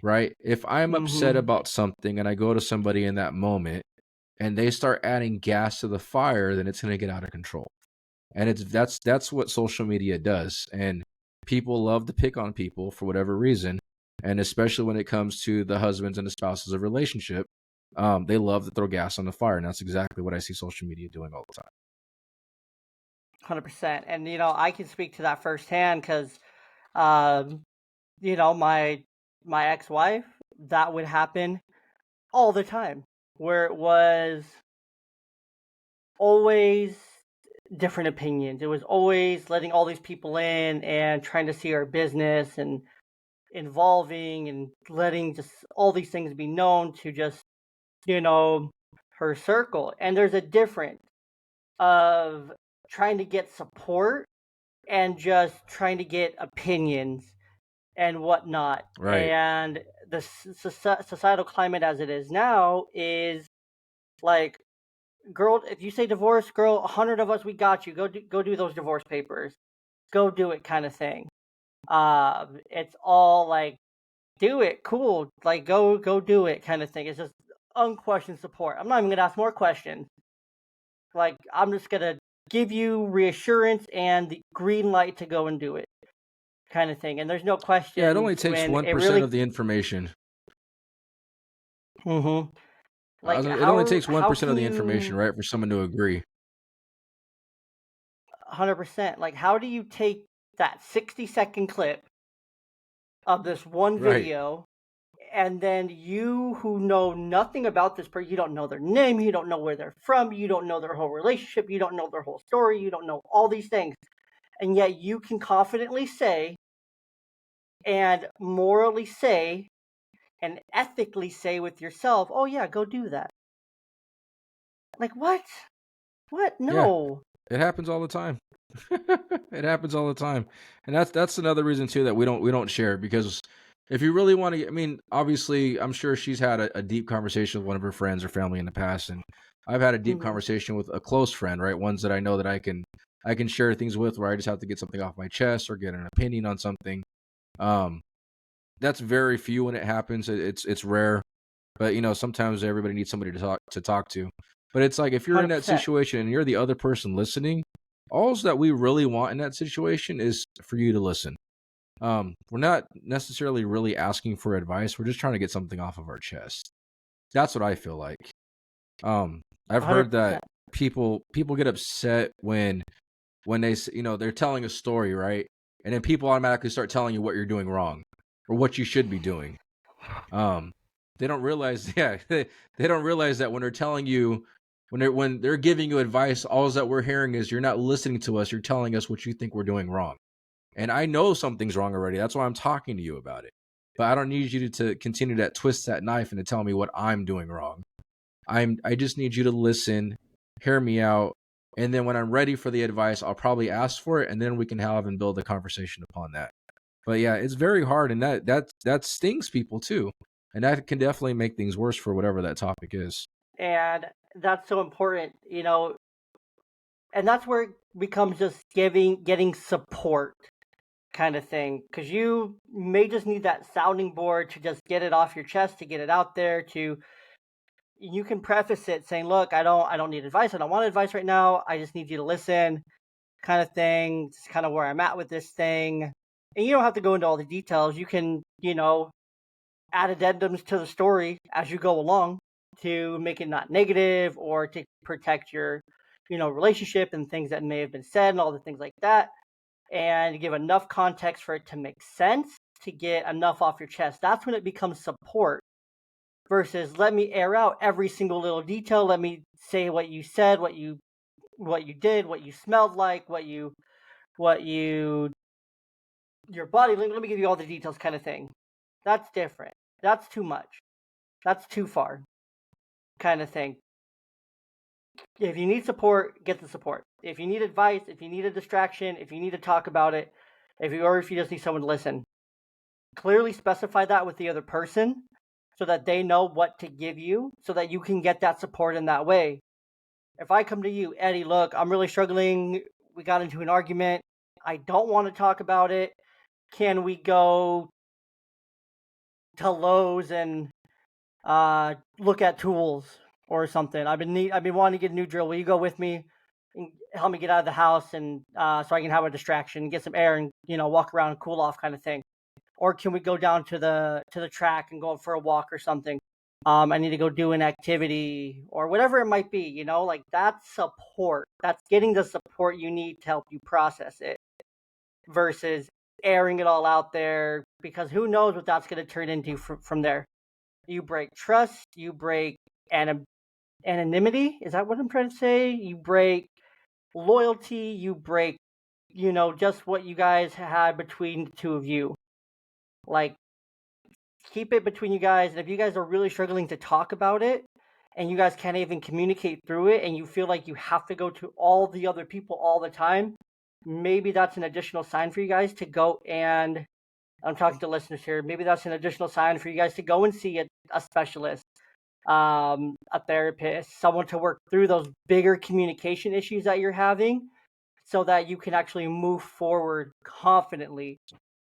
right? If I'm upset Mm-hmm. about something and I go to somebody in that moment and they start adding gas to the fire, then it's going to get out of control. And that's what social media does. And people love to pick on people for whatever reason, and especially when it comes to the husbands and the spouses of relationship, they love to throw gas on the fire, and that's exactly what I see social media doing all the time. 100%. And I can speak to that firsthand because um, my ex-wife, that would happen all the time, where it was always different opinions. It was always letting all these people in and trying to see our business and involving and letting just all these things be known to just, you know, her circle. And there's a difference of trying to get support and just trying to get opinions and whatnot. Right. And the societal climate as it is now is like, girl, if you say divorce, girl, 100 of us, we got you. Go do those divorce papers. Go do it, kind of thing. It's all like, do it, cool, like go do it, kind of thing. It's just unquestioned support. I'm not even gonna ask more questions. Like, I'm just gonna give you reassurance and the green light to go and do it, kind of thing. And there's no Yeah, it questions only takes when it 1% really. of the information. Mm-hmm. Like, It only takes how 1% of can the information, you right, for someone to agree. 100%, like, how do you take that 60-second clip of this one Right. video, and then you who know nothing about this person, you don't know their name, you don't know where they're from, you don't know their whole relationship, you don't know their whole story, you don't know all these things, and yet you can confidently say and morally say and ethically say with yourself, oh yeah, go do that. Like, what Yeah, no. it happens all the time. It happens all the time. And that's another reason too that we don't share, because if you really want to, I mean, obviously, I'm sure she's had a deep conversation with one of her friends or family in the past, and I've had a deep Hmm. conversation with a close friend, right? Ones that I know that I can share things with, where I just have to get something off my chest or get an opinion on something. Um, that's very few when it happens. It's rare, but sometimes everybody needs somebody to talk to. But it's like, if you're in that 100%. situation and you're the other person listening, all that we really want in that situation is for you to listen. We're not necessarily really asking for advice. We're just trying to get something off of our chest. That's what I feel like. I've heard that 100%. people get upset when they're telling a story, right? And then people automatically start telling you what you're doing wrong or what you should be doing. Um, they don't realize, yeah, they don't realize that when they're telling you, when they're giving you advice, all that we're hearing is, you're not listening to us. You're telling us what you think we're doing wrong. And I know something's wrong already. That's why I'm talking to you about it. But I don't need you to continue to twist that knife and to tell me what I'm doing wrong. I just need you to listen, hear me out, and then when I'm ready for the advice, I'll probably ask for it, and then we can have and build a conversation upon that. But yeah, it's very hard, and that stings people too, and that can definitely make things worse for whatever that topic is. And that's so important, and that's where it becomes just getting support kind of thing, because you may just need that sounding board to just get it off your chest, to get it out there. To You can preface it saying, look, I don't need advice, I don't want advice right now, I just need you to listen, kind of thing. It's kind of where I'm at with this thing. And you don't have to go into all the details. You can, add addendums to the story as you go along to make it not negative, or to protect your, relationship and things that may have been said and all the things like that, and give enough context for it to make sense, to get enough off your chest. That's when it becomes support, versus let me air out every single little detail. Let me say what you said, what you did, what you smelled like, what you your body. Let me give you all the details, kind of thing. That's different. That's too much. That's too far, kind of thing. If you need support, get the support. If you need advice, if you need a distraction, if you need to talk about it, if you just need someone to listen, clearly specify that with the other person, so that they know what to give you, so that you can get that support in that way. If I come to you, Eddie, look, I'm really struggling. We got into an argument. I don't want to talk about it. Can we go to Lowe's and look at tools or something? I've been wanting to get a new drill. Will you go with me and help me get out of the house, and so I can have a distraction, get some air, and walk around and cool off, kind of thing? Or can we go down to the track and go for a walk or something? I need to go do an activity or whatever it might be. Like, that's support. That's getting the support you need to help you process it, versus airing it all out there, because who knows what that's going to turn into from there. You break trust, you break anonymity. Is that what I'm trying to say? You break loyalty, you break, just what you guys had between the two of you. Like, keep it between you guys. And if you guys are really struggling to talk about it, and you guys can't even communicate through it, and you feel like you have to go to all the other people all the time, maybe that's an additional sign for you guys to go. And I'm talking to listeners here. Maybe that's an additional sign for you guys to go and see a specialist, a therapist, someone to work through those bigger communication issues that you're having, so that you can actually move forward confidently,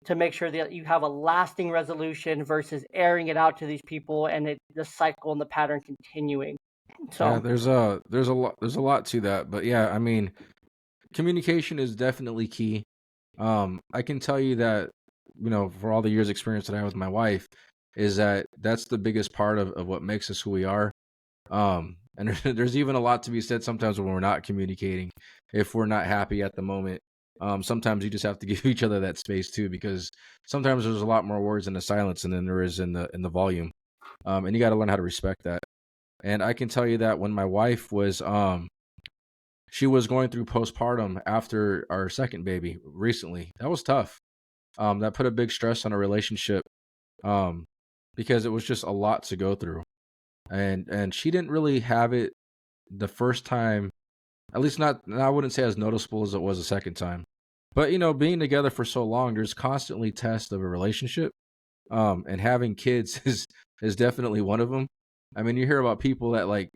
to make sure that you have a lasting resolution, versus airing it out to these people and the cycle and the pattern continuing. Yeah, So, there's a lot to that, but yeah, I mean, communication is definitely key. I can tell you that, for all the years experience that I have with my wife, is that that's the biggest part of what makes us who we are. And there's even a lot to be said sometimes when we're not communicating, if we're not happy at the moment. Sometimes you just have to give each other that space too, because sometimes there's a lot more words in the silence than there is in the volume. And you got to learn how to respect that. And I can tell you that when my wife was she was going through postpartum after our second baby recently, that was tough. That put a big stress on our relationship, um, because it was just a lot to go through. And she didn't really have it the first time, at least not, I wouldn't say as noticeable as it was the second time. But being together for so long, there's constantly tests of a relationship. And having kids is definitely one of them. I mean, you hear about people that, like,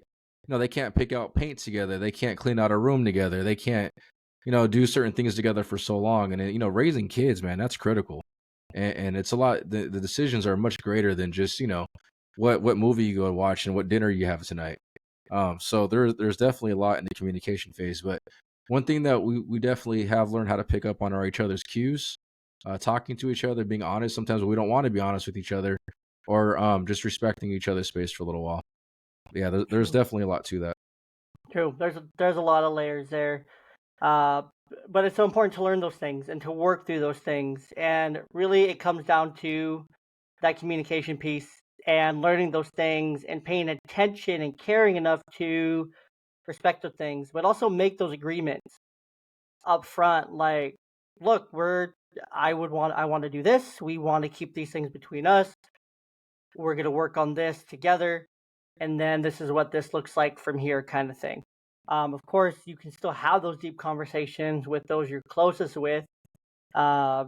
they can't pick out paint together, they can't clean out a room together, they can't, do certain things together for so long. And raising kids, man, that's critical. And it's a lot. The decisions are much greater than just what movie you go watch and what dinner you have tonight. So there's definitely a lot in the communication phase. But one thing that we definitely have learned how to pick up on are each other's cues, talking to each other, being honest. Sometimes we don't want to be honest with each other, or just respecting each other's space for a little while. Yeah, there's true. definitely a lot to that. True. There's a lot of layers there. Uh, but it's so important to learn those things and to work through those things. And really, it comes down to that communication piece, and learning those things, and paying attention and caring enough to respect those things, but also make those agreements up front. Like, look, I want to do this. We want to keep these things between us. We're going to work on this together. and then this is what this looks like from here, kind of thing. Of course, you can still have those deep conversations with those you're closest with, uh,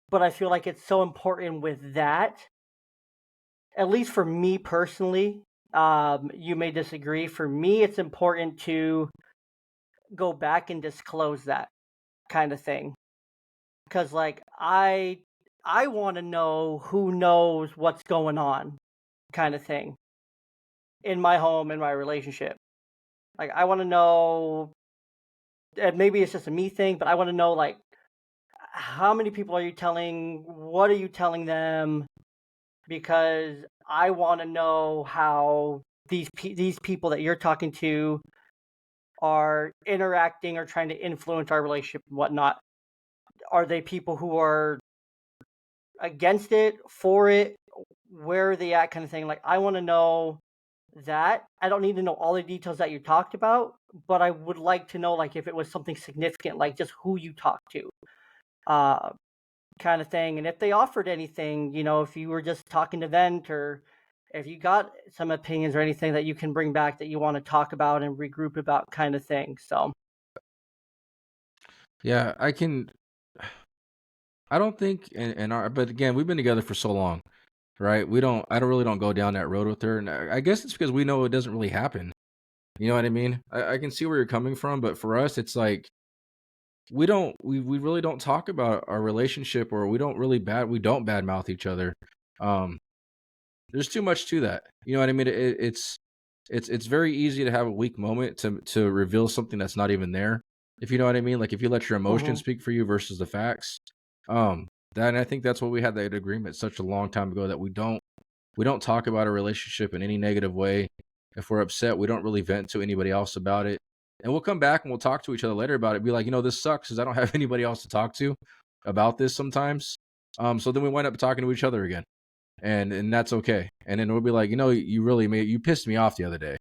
but I feel like it's so important with that, at least for me personally. You may disagree. For me, it's important to go back and disclose that kind of thing, because like I want to know who knows what's going on, kind of thing, in my home, in my relationship. Like I want to know, and maybe it's just a me thing, but I want to know like how many people are you telling? What are you telling them? Because I want to know how these people that you're talking to are interacting or trying to influence our relationship and whatnot. Are they people who are against it, for it? Where are they at, kind of thing? Like I want to know that. I don't need to know all the details that you talked about, but I would like to know like if it was something significant, like just who you talked to. Uh Kind of thing. And if they offered anything, if you were just talking to vent, or if you got some opinions or anything that you can bring back that you want to talk about and regroup about, kind of thing. So, Yeah, I don't think, but again, we've been together for so long, right? I don't really don't go down that road with her. And I guess it's because we know it doesn't really happen. You know what I mean? I can see where you're coming from, but for us, it's like, we really don't talk about our relationship, or we don't badmouth each other. Um, there's too much to that. You know what I mean? It's very easy to have a weak moment to reveal something that's not even there. If you know what I mean, like if you let your emotions mhm. speak for you versus the facts. Um, and I think that's what we had that agreement such a long time ago, that we don't talk about a relationship in any negative way. If we're upset, we don't really vent to anybody else about it. And we'll come back and we'll talk to each other later about it. Be like, this sucks because I don't have anybody else to talk to about this sometimes. So then we wind up talking to each other again, and that's okay. And then we'll be like, you pissed me off the other day,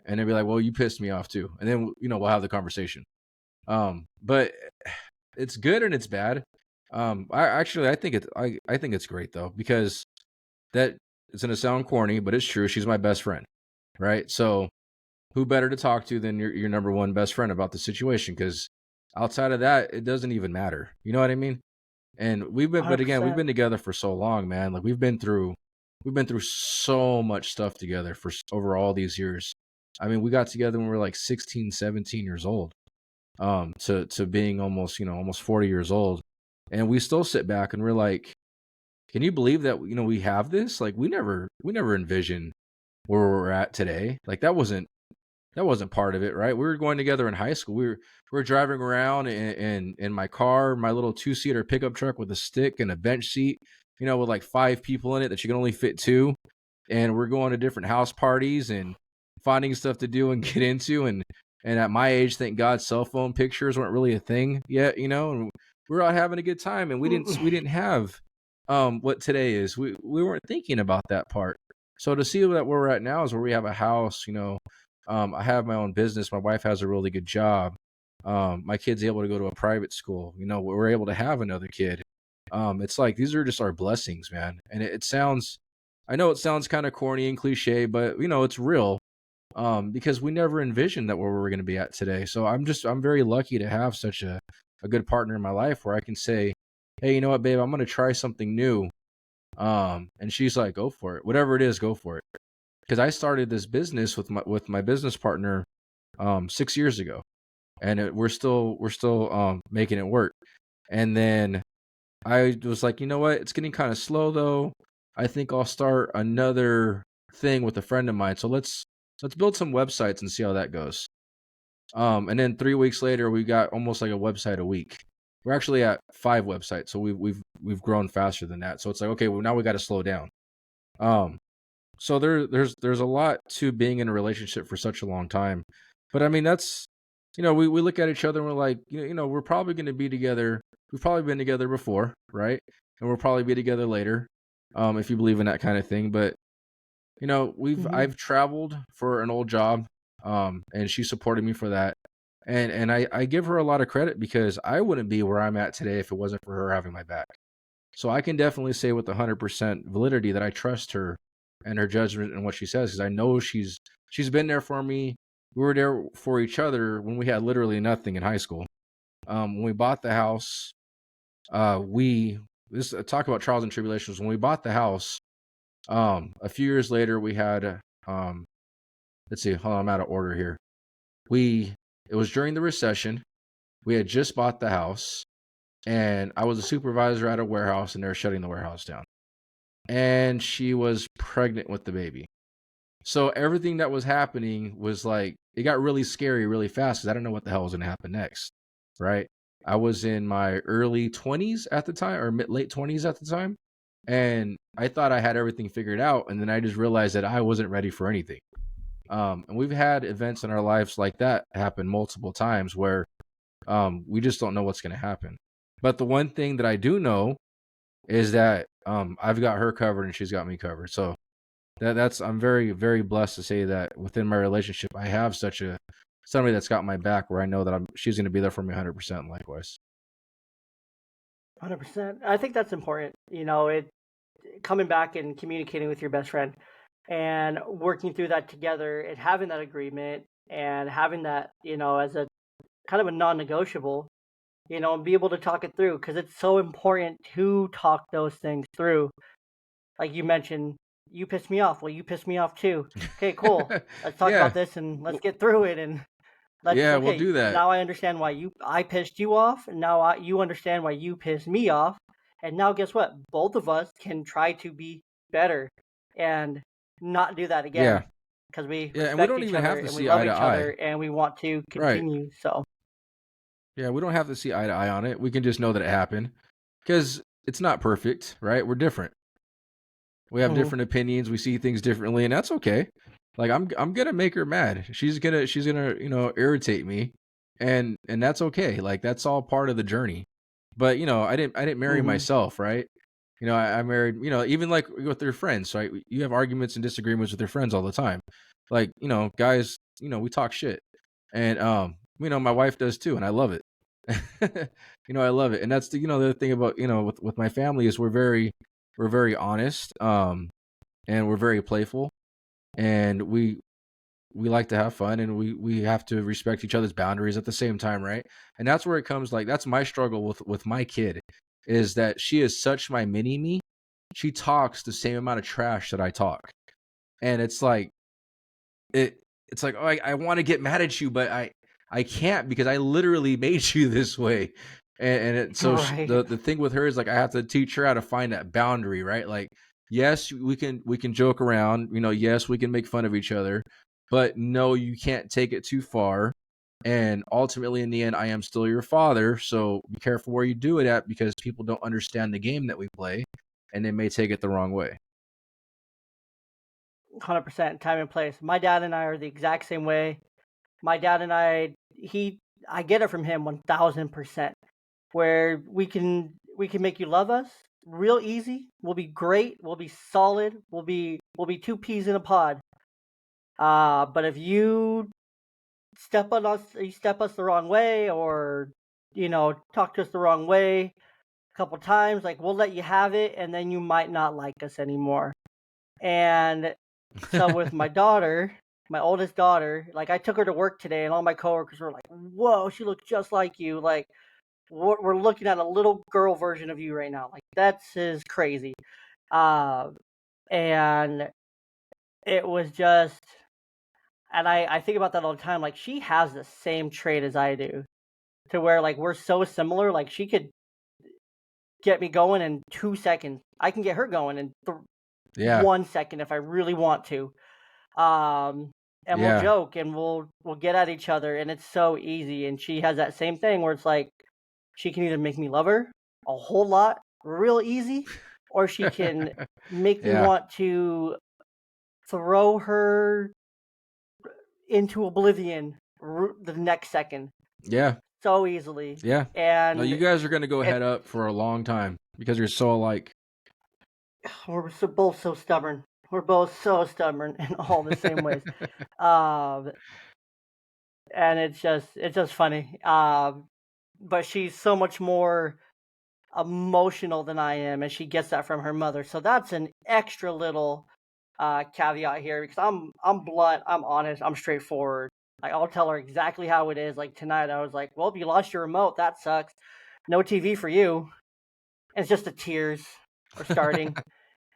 and they'll be like, well, you pissed me off too, and then we'll have the conversation. But it's good and it's bad. I think it's great though, because that it's gonna sound corny, but it's true. She's my best friend, right? So who better to talk to than your number one best friend about the situation? Because outside of that, it doesn't even matter. You know what I mean? And but again, we've 100%. been together for so long, man. Like we've been through so much stuff together for over all these years. I mean, we got together when we were like 16, 17 years old, to being almost, almost 40 years old. And we still sit back and we're like, can you believe that, we have this? Like we never envisioned where we're at today. Like that wasn't part of it, right? We were going together in high school. We were driving around in my car, my little 2-seater pickup truck with a stick and a bench seat, with like 5 people in it that you can only fit 2. And we're going to different house parties and finding stuff to do and get into. And at my age, thank God, cell phone pictures weren't really a thing yet, and we were out having a good time. And we didn't have what today is. We weren't thinking about that part. So to see that where we're at now is where we have a house, I have my own business. My wife has a really good job. My kid's able to go to a private school. We're able to have another kid. It's like these are just our blessings, man. And I know it sounds kind of corny and cliche, but it's real. Because we never envisioned that where we're going to be at today. So I'm very lucky to have such a good partner in my life where I can say, hey, you know what, babe, I'm going to try something new. And she's like, go for it. Whatever it is, go for it. Because I started this business with my business partner 6 years ago, and we're still making it work. And then I was like, you know what? It's getting kind of slow though. I think I'll start another thing with a friend of mine. So let's build some websites and see how that goes. And then 3 weeks later, we got almost like a website a week. We're actually at 5 websites, so we've grown faster than that. So it's like, okay, well now we got to slow down. Um, so there's a lot to being in a relationship for such a long time. But I mean, that's, we look at each other and we're like, we're probably going to be together. We've probably been together before, right? And we'll probably be together later, if you believe in that kind of thing. But Mhm. I've traveled for an old job, and she supported me for that. And I give her a lot of credit, because I wouldn't be where I'm at today if it wasn't for her having my back. So I can definitely say with 100% validity that I trust her, and her judgment and what she says, because I know she's been there for me. We were there for each other when we had literally nothing in high school. When we bought the house, talk about trials and tribulations. When we bought the house, a few years later, we had let's see, hold on, I'm out of order here. It was during the recession. We had just bought the house, and I was a supervisor at a warehouse, and they were shutting the warehouse down. And she was pregnant with the baby. So everything that was happening was like, it got really scary really fast because I didn't know what the hell was going to happen next, right? I was in my early 20s at the time, or late 20s at the time, and I thought I had everything figured out, and then I just realized that I wasn't ready for anything. And we've had events in our lives like that happen multiple times where we just don't know what's going to happen. But the one thing that I do know is that I've got her covered and she's got me covered. So I'm very, very blessed to say that within my relationship, I have somebody that's got my back, where I know that she's going to be there for me 100%. Likewise. 100%. I think that's important. Coming back and communicating with your best friend and working through that together and having that agreement and having that, as a kind of a non-negotiable, and be able to talk it through, because it's so important to talk those things through. Like you mentioned, you pissed me off. Well, you pissed me off too. Okay, cool. Let's talk Yeah. about this and let's get through it. And We'll do that. Now I understand why I pissed you off. And now you understand why you pissed me off. And now guess what? Both of us can try to be better and not do that again. Yeah. Because we Yeah, and we respect don't each even other have to and we see love eye each to eye. other and we want to continue. So Yeah, we don't have to see eye to eye on it. We can just know that it happened, because it's not perfect, right? We're different. We have different opinions. We see things differently, and that's okay. Like I'm gonna make her mad. She's gonna irritate me, and that's okay. Like that's all part of the journey. But I didn't marry myself, right? I married, even like with your friends, right? You have arguments and disagreements with your friends all the time. Like, guys, we talk shit. And my wife does too, and I love it. I love it. And that's the other thing about, with my family is we're very honest, and we're very playful, and we like to have fun, and we have to respect each other's boundaries at the same time, right? And that's where it comes, like, that's my struggle with my kid, is that she is such my mini me. She talks the same amount of trash that I talk. And it's like, it's like, oh, I want to get mad at you, but I can't, because I literally made you this way. Right. The thing with her is, like, I have to teach her how to find that boundary, right? Like, yes, we can joke around, yes, we can make fun of each other, but no, you can't take it too far. And ultimately, in the end, I am still your father, so be careful where you do it at, because people don't understand the game that we play, and they may take it the wrong way. 100% time and place. My dad and I are the exact same way. My dad and I get it from him 1000%. Where we can make you love us real easy. We'll be great. We'll be solid. We'll be two peas in a pod. But if you step us the wrong way, or talk to us the wrong way a couple times, like, we'll let you have it, and then you might not like us anymore. And so with my daughter, my oldest daughter, like, I took her to work today, and all my coworkers were like, "Whoa, she looks just like you!" Like, we're looking at a little girl version of you right now. Like, that's is crazy. And it was just, and I think about that all the time. Like, she has the same trait as I do, to where, like, we're so similar. Like, she could get me going in 2 seconds. I can get her going in Yeah. 1 second if I really want to. And we'll joke and we'll get at each other, and it's so easy. And she has that same thing where it's like, she can either make me love her a whole lot real easy, or she can make me want to throw her into oblivion the next second. Yeah. So easily. Yeah. And no, you guys are going to go head up for a long time, because you're so alike. We're both so stubborn. We're both so stubborn in all the same ways. And it's just funny. But she's so much more emotional than I am, and she gets that from her mother. So that's an extra little caveat here because I'm blunt, I'm honest, I'm straightforward. Like I'll tell her exactly how it is. Like tonight, I was like, "Well, you lost your remote. That sucks. No TV for you." And it's just the tears are starting.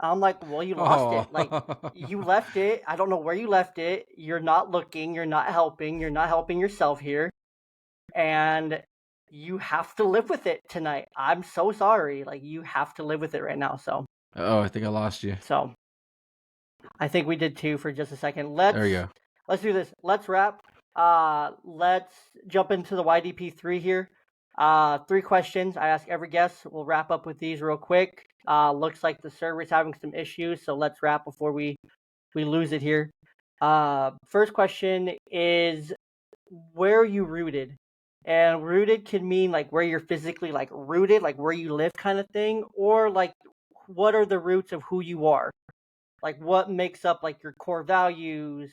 I'm like, "Well, you lost Oh. it. Like you left it. I don't know where you left it. You're not looking. You're not helping. You're not helping yourself here, and you have to live with it tonight. I'm so sorry. Like you have to live with it right now." Oh, I think I lost you. So I think we did too for just a second. There you go. Let's do this. Let's wrap. Let's jump into the YDP3 here. 3 questions I ask every guest. We'll wrap up with these real quick. Looks like the server's having some issues, so let's wrap before we lose it here. First question is, where are you rooted? And rooted can mean like where you're physically like rooted, like where you live kind of thing, or like what are the roots of who you are? Like what makes up like your core values,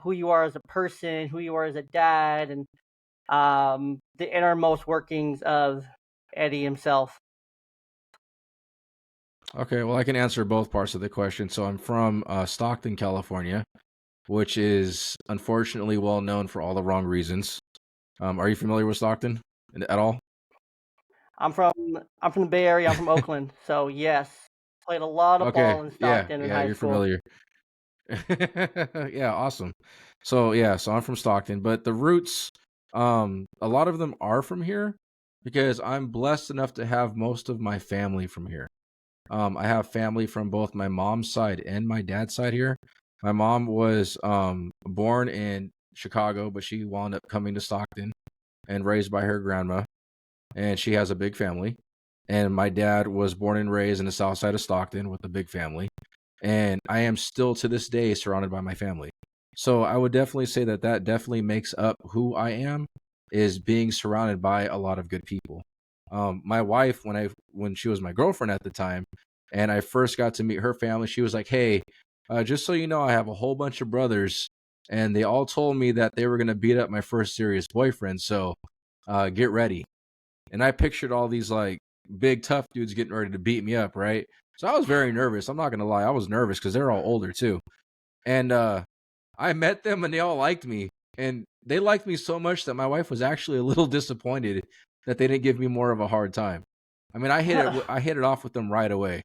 who you are as a person, who you are as a dad, and the innermost workings of Eddie himself. Okay, well, I can answer both parts of the question. So I'm from Stockton, California, which is unfortunately well known for all the wrong reasons. Are you familiar with Stockton at all? I'm from the Bay Area. I'm from Oakland, so yes, played a lot of Okay, ball in yeah, Stockton in yeah, high you're school. familiar. Yeah, awesome. So yeah, so I'm from Stockton, but the roots, a lot of them are from here because I'm blessed enough to have most of my family from here. I have family from both my mom's side and my dad's side here. My mom was born in Chicago, but she wound up coming to Stockton and raised by her grandma, and she has a big family. And my dad was born and raised in the south side of Stockton with a big family. And I am still to this day surrounded by my family. So I would definitely say that that definitely makes up who I am, is being surrounded by a lot of good people. My wife, when she was my girlfriend at the time, and I first got to meet her family, she was like, "Hey, just so you know, I have a whole bunch of brothers, and they all told me that they were gonna beat up my first serious boyfriend. So get ready." And I pictured all these like big tough dudes getting ready to beat me up, right? So I was very nervous. I'm not gonna lie, I was nervous because they're all older too. And I met them and they all liked me. And they liked me so much that my wife was actually a little disappointed that they didn't give me more of a hard time. I mean, I hit it off with them right away.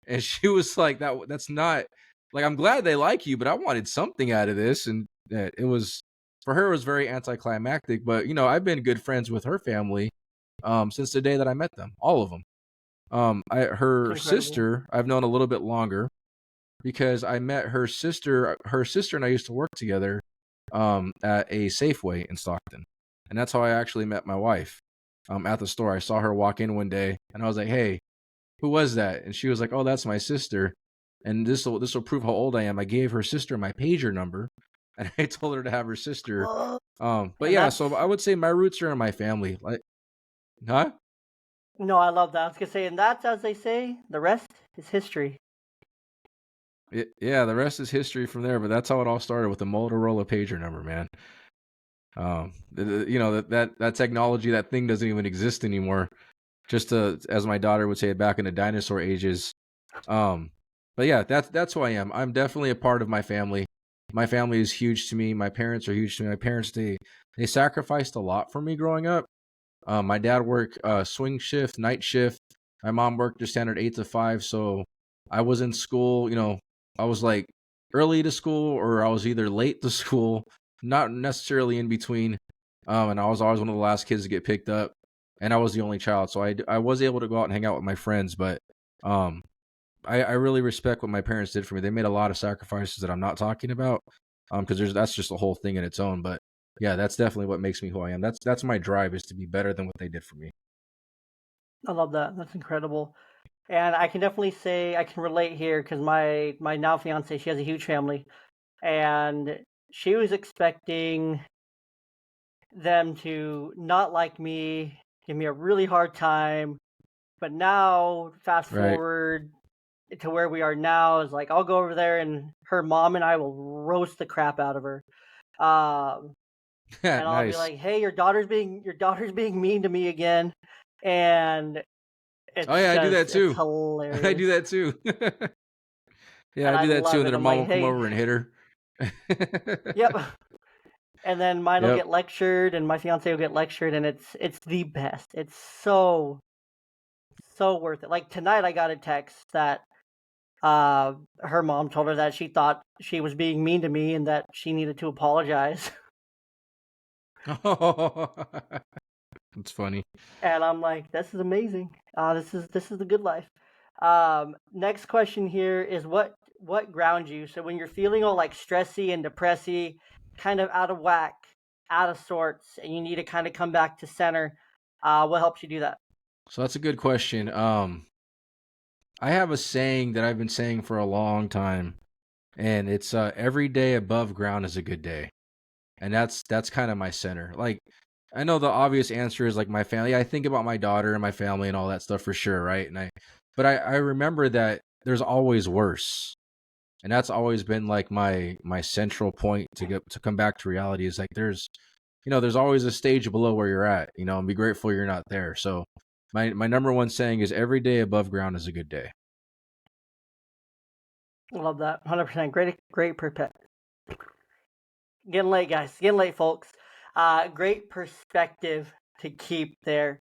And she was like, that's not like, I'm glad they like you, but I wanted something out of this. And it was, for her, it was very anticlimactic. But, you know, I've been good friends with her family since the day that I met them, all of them. Her Incredible. sister, I've known a little bit longer because I met her sister. Her sister and I used to work together at a Safeway in Stockton, and that's how I actually met my wife. At the store, I saw her walk in one day, and I was like, "Hey, who was that?" And she was like, "Oh, that's my sister." And this will prove how old I am. I gave her sister my pager number, and I told her to have her sister. Oh, But and yeah, that's so I would say my roots are in my family. Like, huh? no, I love that. I was gonna say, and that's as they say, the rest is history. Yeah, the rest is history from there. But that's how it all started with the Motorola pager number, man. You know that technology, that thing doesn't even exist anymore. Just to, as my daughter would say, back in the dinosaur ages. Um, but yeah, that's who I am. I'm definitely a part of my family. My family is huge to me. My parents are huge to me. My parents, they sacrificed a lot for me growing up. My dad worked swing shift, night shift. My mom worked a standard 8 to 5. So I was in school. You know, I was like early to school, or I was either late to school, not necessarily in between. And I was always one of the last kids to get picked up, and I was the only child, so I was able to go out and hang out with my friends. But um, I really respect what my parents did for me. They made a lot of sacrifices that I'm not talking about, because that's just a whole thing in its own. But yeah, that's definitely what makes me who I am. That's my drive, is to be better than what they did for me. I love that. That's incredible. And I can definitely say I can relate here because my now fiance, she has a huge family, and she was expecting them to not like me, give me a really hard time. But now, fast Right. forward to where we are now, is like I'll go over there and her mom and I will roast the crap out of her. Um, and I'll be Nice. like, "Hey, your daughter's being mean to me again," and Oh it's yeah, I do that it's too. I do hilarious. that too. Yeah, and I I do that too, love and it. then her I'm mom like, will come hey, over and hit her. yep. And then mine will Yep. get lectured, and my fiance will get lectured, and it's the best. It's so worth it. Like tonight, I got a text that her mom told her that she thought she was being mean to me and that she needed to apologize. It's funny. And I'm like, this is amazing. This is the good life. Next question here is what grounds you? So when you're feeling all like stressy and depressy, kind of out of whack, out of sorts, and you need to kind of come back to center, what helps you do that? So that's a good question. I have a saying that I've been saying for a long time, and it's every day above ground is a good day. And that's kind of my center. Like I know the obvious answer is like my family. I think about my daughter and my family and all that stuff for sure, right? But I remember that there's always worse. And that's always been like my central point to come back to reality is like there's always a stage below where you're at, and be grateful you're not there. So my number one saying is every day above ground is a good day. Love that. 100%. Great perspective. Getting late, guys. Getting late, folks. Great perspective to keep there.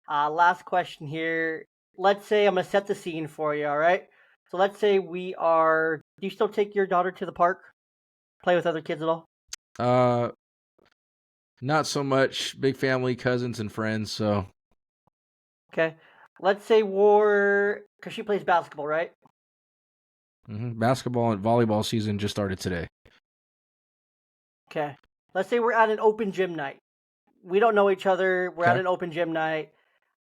Last question here. Let's say I'm gonna set the scene for you. All right. So let's say we are. Do you still take your daughter to the park? Play with other kids at all? Uh Not so much. Big family, cousins and friends, so Okay. Let's say we're because she plays basketball, right? basketball and volleyball season just started today. Okay. Let's say we're at an open gym night. We don't know each other. We're at Okay. an open gym night.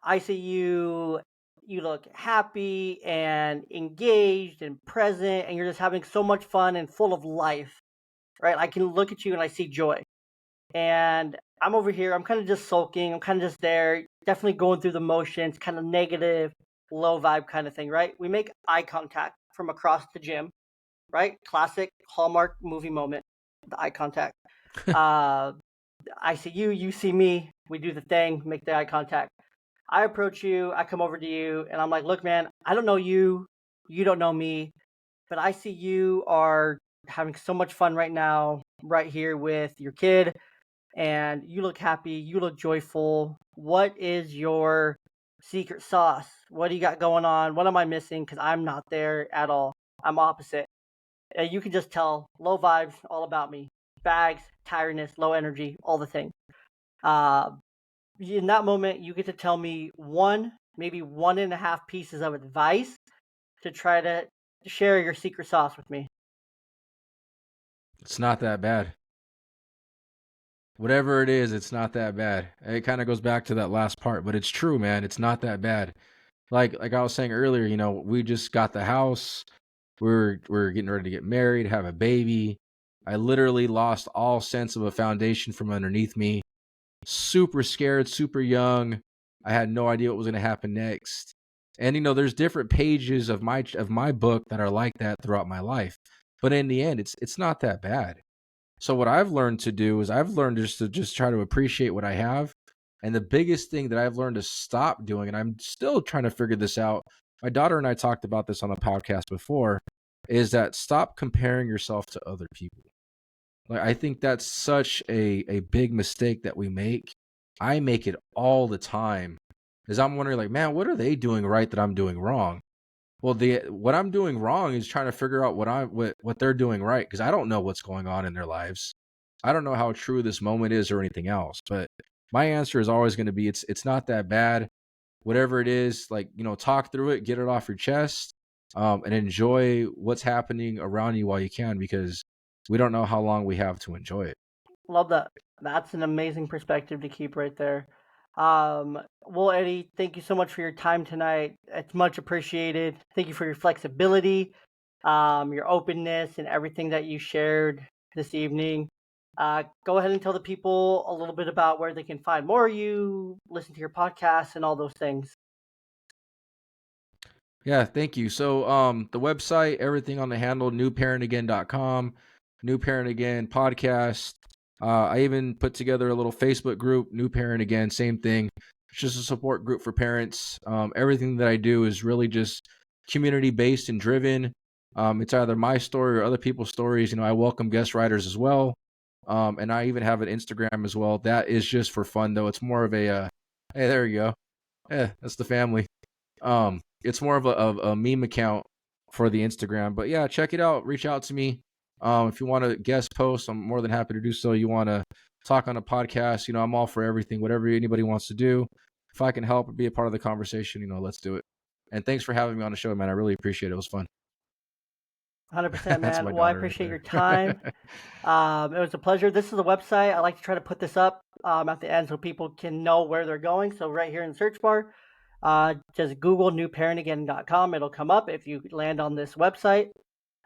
I see you. You look happy and engaged and present, and you're just having so much fun and full of life, right? I can look at you and I see joy. And I'm over here. I'm kind of just sulking. I'm kind of just there, definitely going through the motions, kind of negative, low vibe kind of thing, right? We make eye contact from across the gym, right? Classic Hallmark movie moment, the eye contact. Uh, I see you, you see me. We do the thing, make the eye contact. I approach you, I come over to you, and I'm like, look, man, I don't know you, you don't know me, but I see you are having so much fun right now, right here with your kid, and you look happy, you look joyful. What is your secret sauce? What do you got going on? What am I missing? Because I'm not there at all. I'm opposite. You can just tell low vibes, all about me. Bags, tiredness, low energy, all the things. Uh, in that moment, you get to tell me one, maybe one and a half pieces of advice to try to share your secret sauce with me. It's not that bad. Whatever it is, it's not that bad. It kind of goes back to that last part, but it's true, man. It's not that bad. Like I was saying earlier, we just got the house. We're getting ready to get married, have a baby. I literally lost all sense of a foundation from underneath me. Super scared, super young. I had no idea what was going to happen next. And there's different pages of my book that are like that throughout my life. But in the end, it's not that bad. So what I've learned to do is I've learned just to just try to appreciate what I have. And the biggest thing that I've learned to stop doing, and I'm still trying to figure this out. My daughter and I talked about this on the podcast before, is that stop comparing yourself to other people. Like I think that's such a big mistake that we make. I make it all the time. Is I'm wondering like, man, what are they doing right that I'm doing wrong? Well, the what I'm doing wrong is trying to figure out what they're doing right because I don't know what's going on in their lives. I don't know how true this moment is or anything else. But my answer is always going to be it's not that bad. Whatever it is, like talk through it, get it off your chest, and enjoy what's happening around you while you can because we don't know how long we have to enjoy it. Love that. That's an amazing perspective to keep right there. Well, Eddie, thank you so much for your time tonight. It's much appreciated. Thank you for your flexibility, your openness, and everything that you shared this evening. Go ahead and tell the people a little bit about where they can find more of you, listen to your podcast, and all those things. Yeah, thank you. So the website, everything on the handle, newparentagain.com, New Parent Again podcast. I even put together a little Facebook group, New Parent Again, same thing. It's just a support group for parents. Everything that I do is really just community based and driven. It's either my story or other people's stories. I welcome guest writers as well. And I even have an Instagram as well. That is just for fun though. It's more of hey, there you go. Yeah, that's the family. It's more of a meme account for the Instagram. But yeah, check it out. Reach out to me. If you want to guest post, I'm more than happy to do so. You want to talk on a podcast, I'm all for everything. Whatever anybody wants to do. If I can help or be a part of the conversation, let's do it. And thanks for having me on the show, man. I really appreciate it. It was fun. 100%, That's man. my Well, I daughter right appreciate your there. time. It was a pleasure. This is the website. I like to try to put this up at the end so people can know where they're going. So right here in the search bar, just Google newparentagain.com. It'll come up. If you land on this website,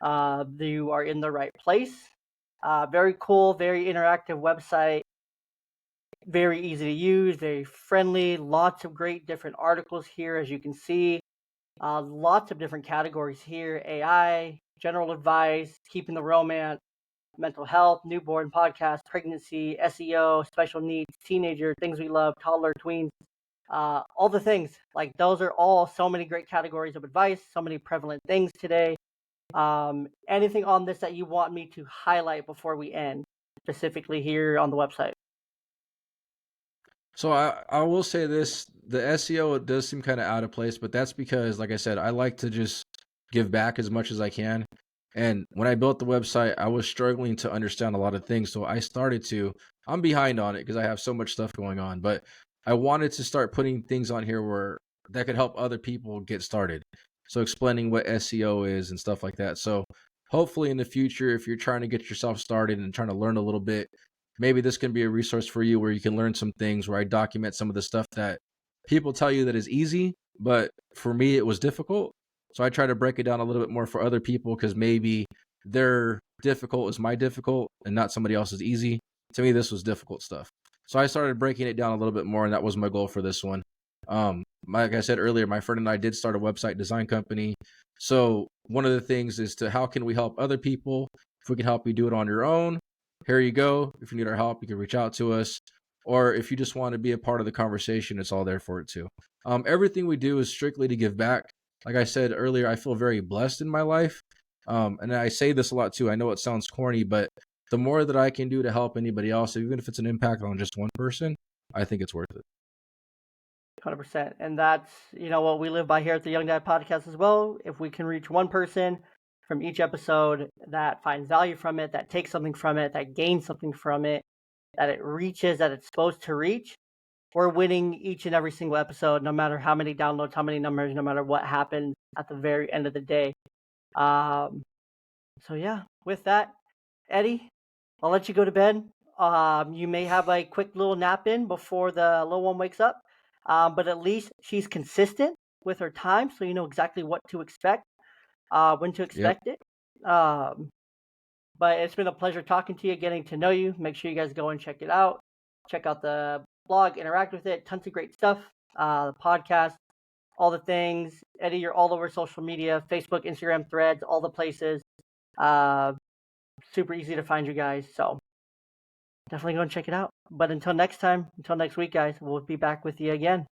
you are in the right place. Very cool, very interactive website. Very easy to use, very friendly. Lots of great different articles here, as you can see. Lots of different categories here: AI, general advice, keeping the romance, mental health, newborn podcast, pregnancy, SEO, special needs, teenager, things we love, toddler, tweens, all the things. Like those are all so many great categories of advice, so many prevalent things today. Anything on this that you want me to highlight before we end, specifically here on the website? So I will say this, the SEO, it does seem kind of out of place, but that's because, like I said, I like to just give back as much as I can. And when I built the website, I was struggling to understand a lot of things. So I'm behind on it because I have so much stuff going on, but I wanted to start putting things on here where that could help other people get started. So explaining what SEO is and stuff like that. So hopefully in the future, if you're trying to get yourself started and trying to learn a little bit, maybe this can be a resource for you where you can learn some things, where I document some of the stuff that people tell you that is easy, but for me it was difficult. So I try to break it down a little bit more for other people because maybe their difficult is my difficult and not somebody else's easy. To me, this was difficult stuff. So I started breaking it down a little bit more, and that was my goal for this one. Like I said earlier, my friend and I did start a website design company. So one of the things is to how can we help other people? If we can help you do it on your own, here you go. If you need our help, you can reach out to us. Or if you just want to be a part of the conversation, it's all there for it too. Everything we do is strictly to give back. Like I said earlier, I feel very blessed in my life. And I say this a lot too. I know it sounds corny, but the more that I can do to help anybody else, even if it's an impact on just one person, I think it's worth it. 100%. And that's, what we live by here at the Young Dad Podcast as well. If we can reach one person from each episode that finds value from it, that takes something from it, that gains something from it, that it reaches, that it's supposed to reach, we're winning each and every single episode, no matter how many downloads, how many numbers, no matter what happens at the very end of the day. So yeah, with that, Eddie, I'll let you go to bed. You may have a quick little nap in before the little one wakes up, but at least she's consistent with her time, so you know exactly what to expect, when to Yep. expect it. Um, but it's been a pleasure talking to you, getting to know you. Make sure you guys go and check it out. Check out the blog, interact with it. Tons of great stuff. The podcast, all the things. Eddie, you're all over social media: Facebook, Instagram, Threads, all the places. Uh, Super easy to find you guys. So definitely go and check it out. But until next time, until next week, guys, we'll be back with you again.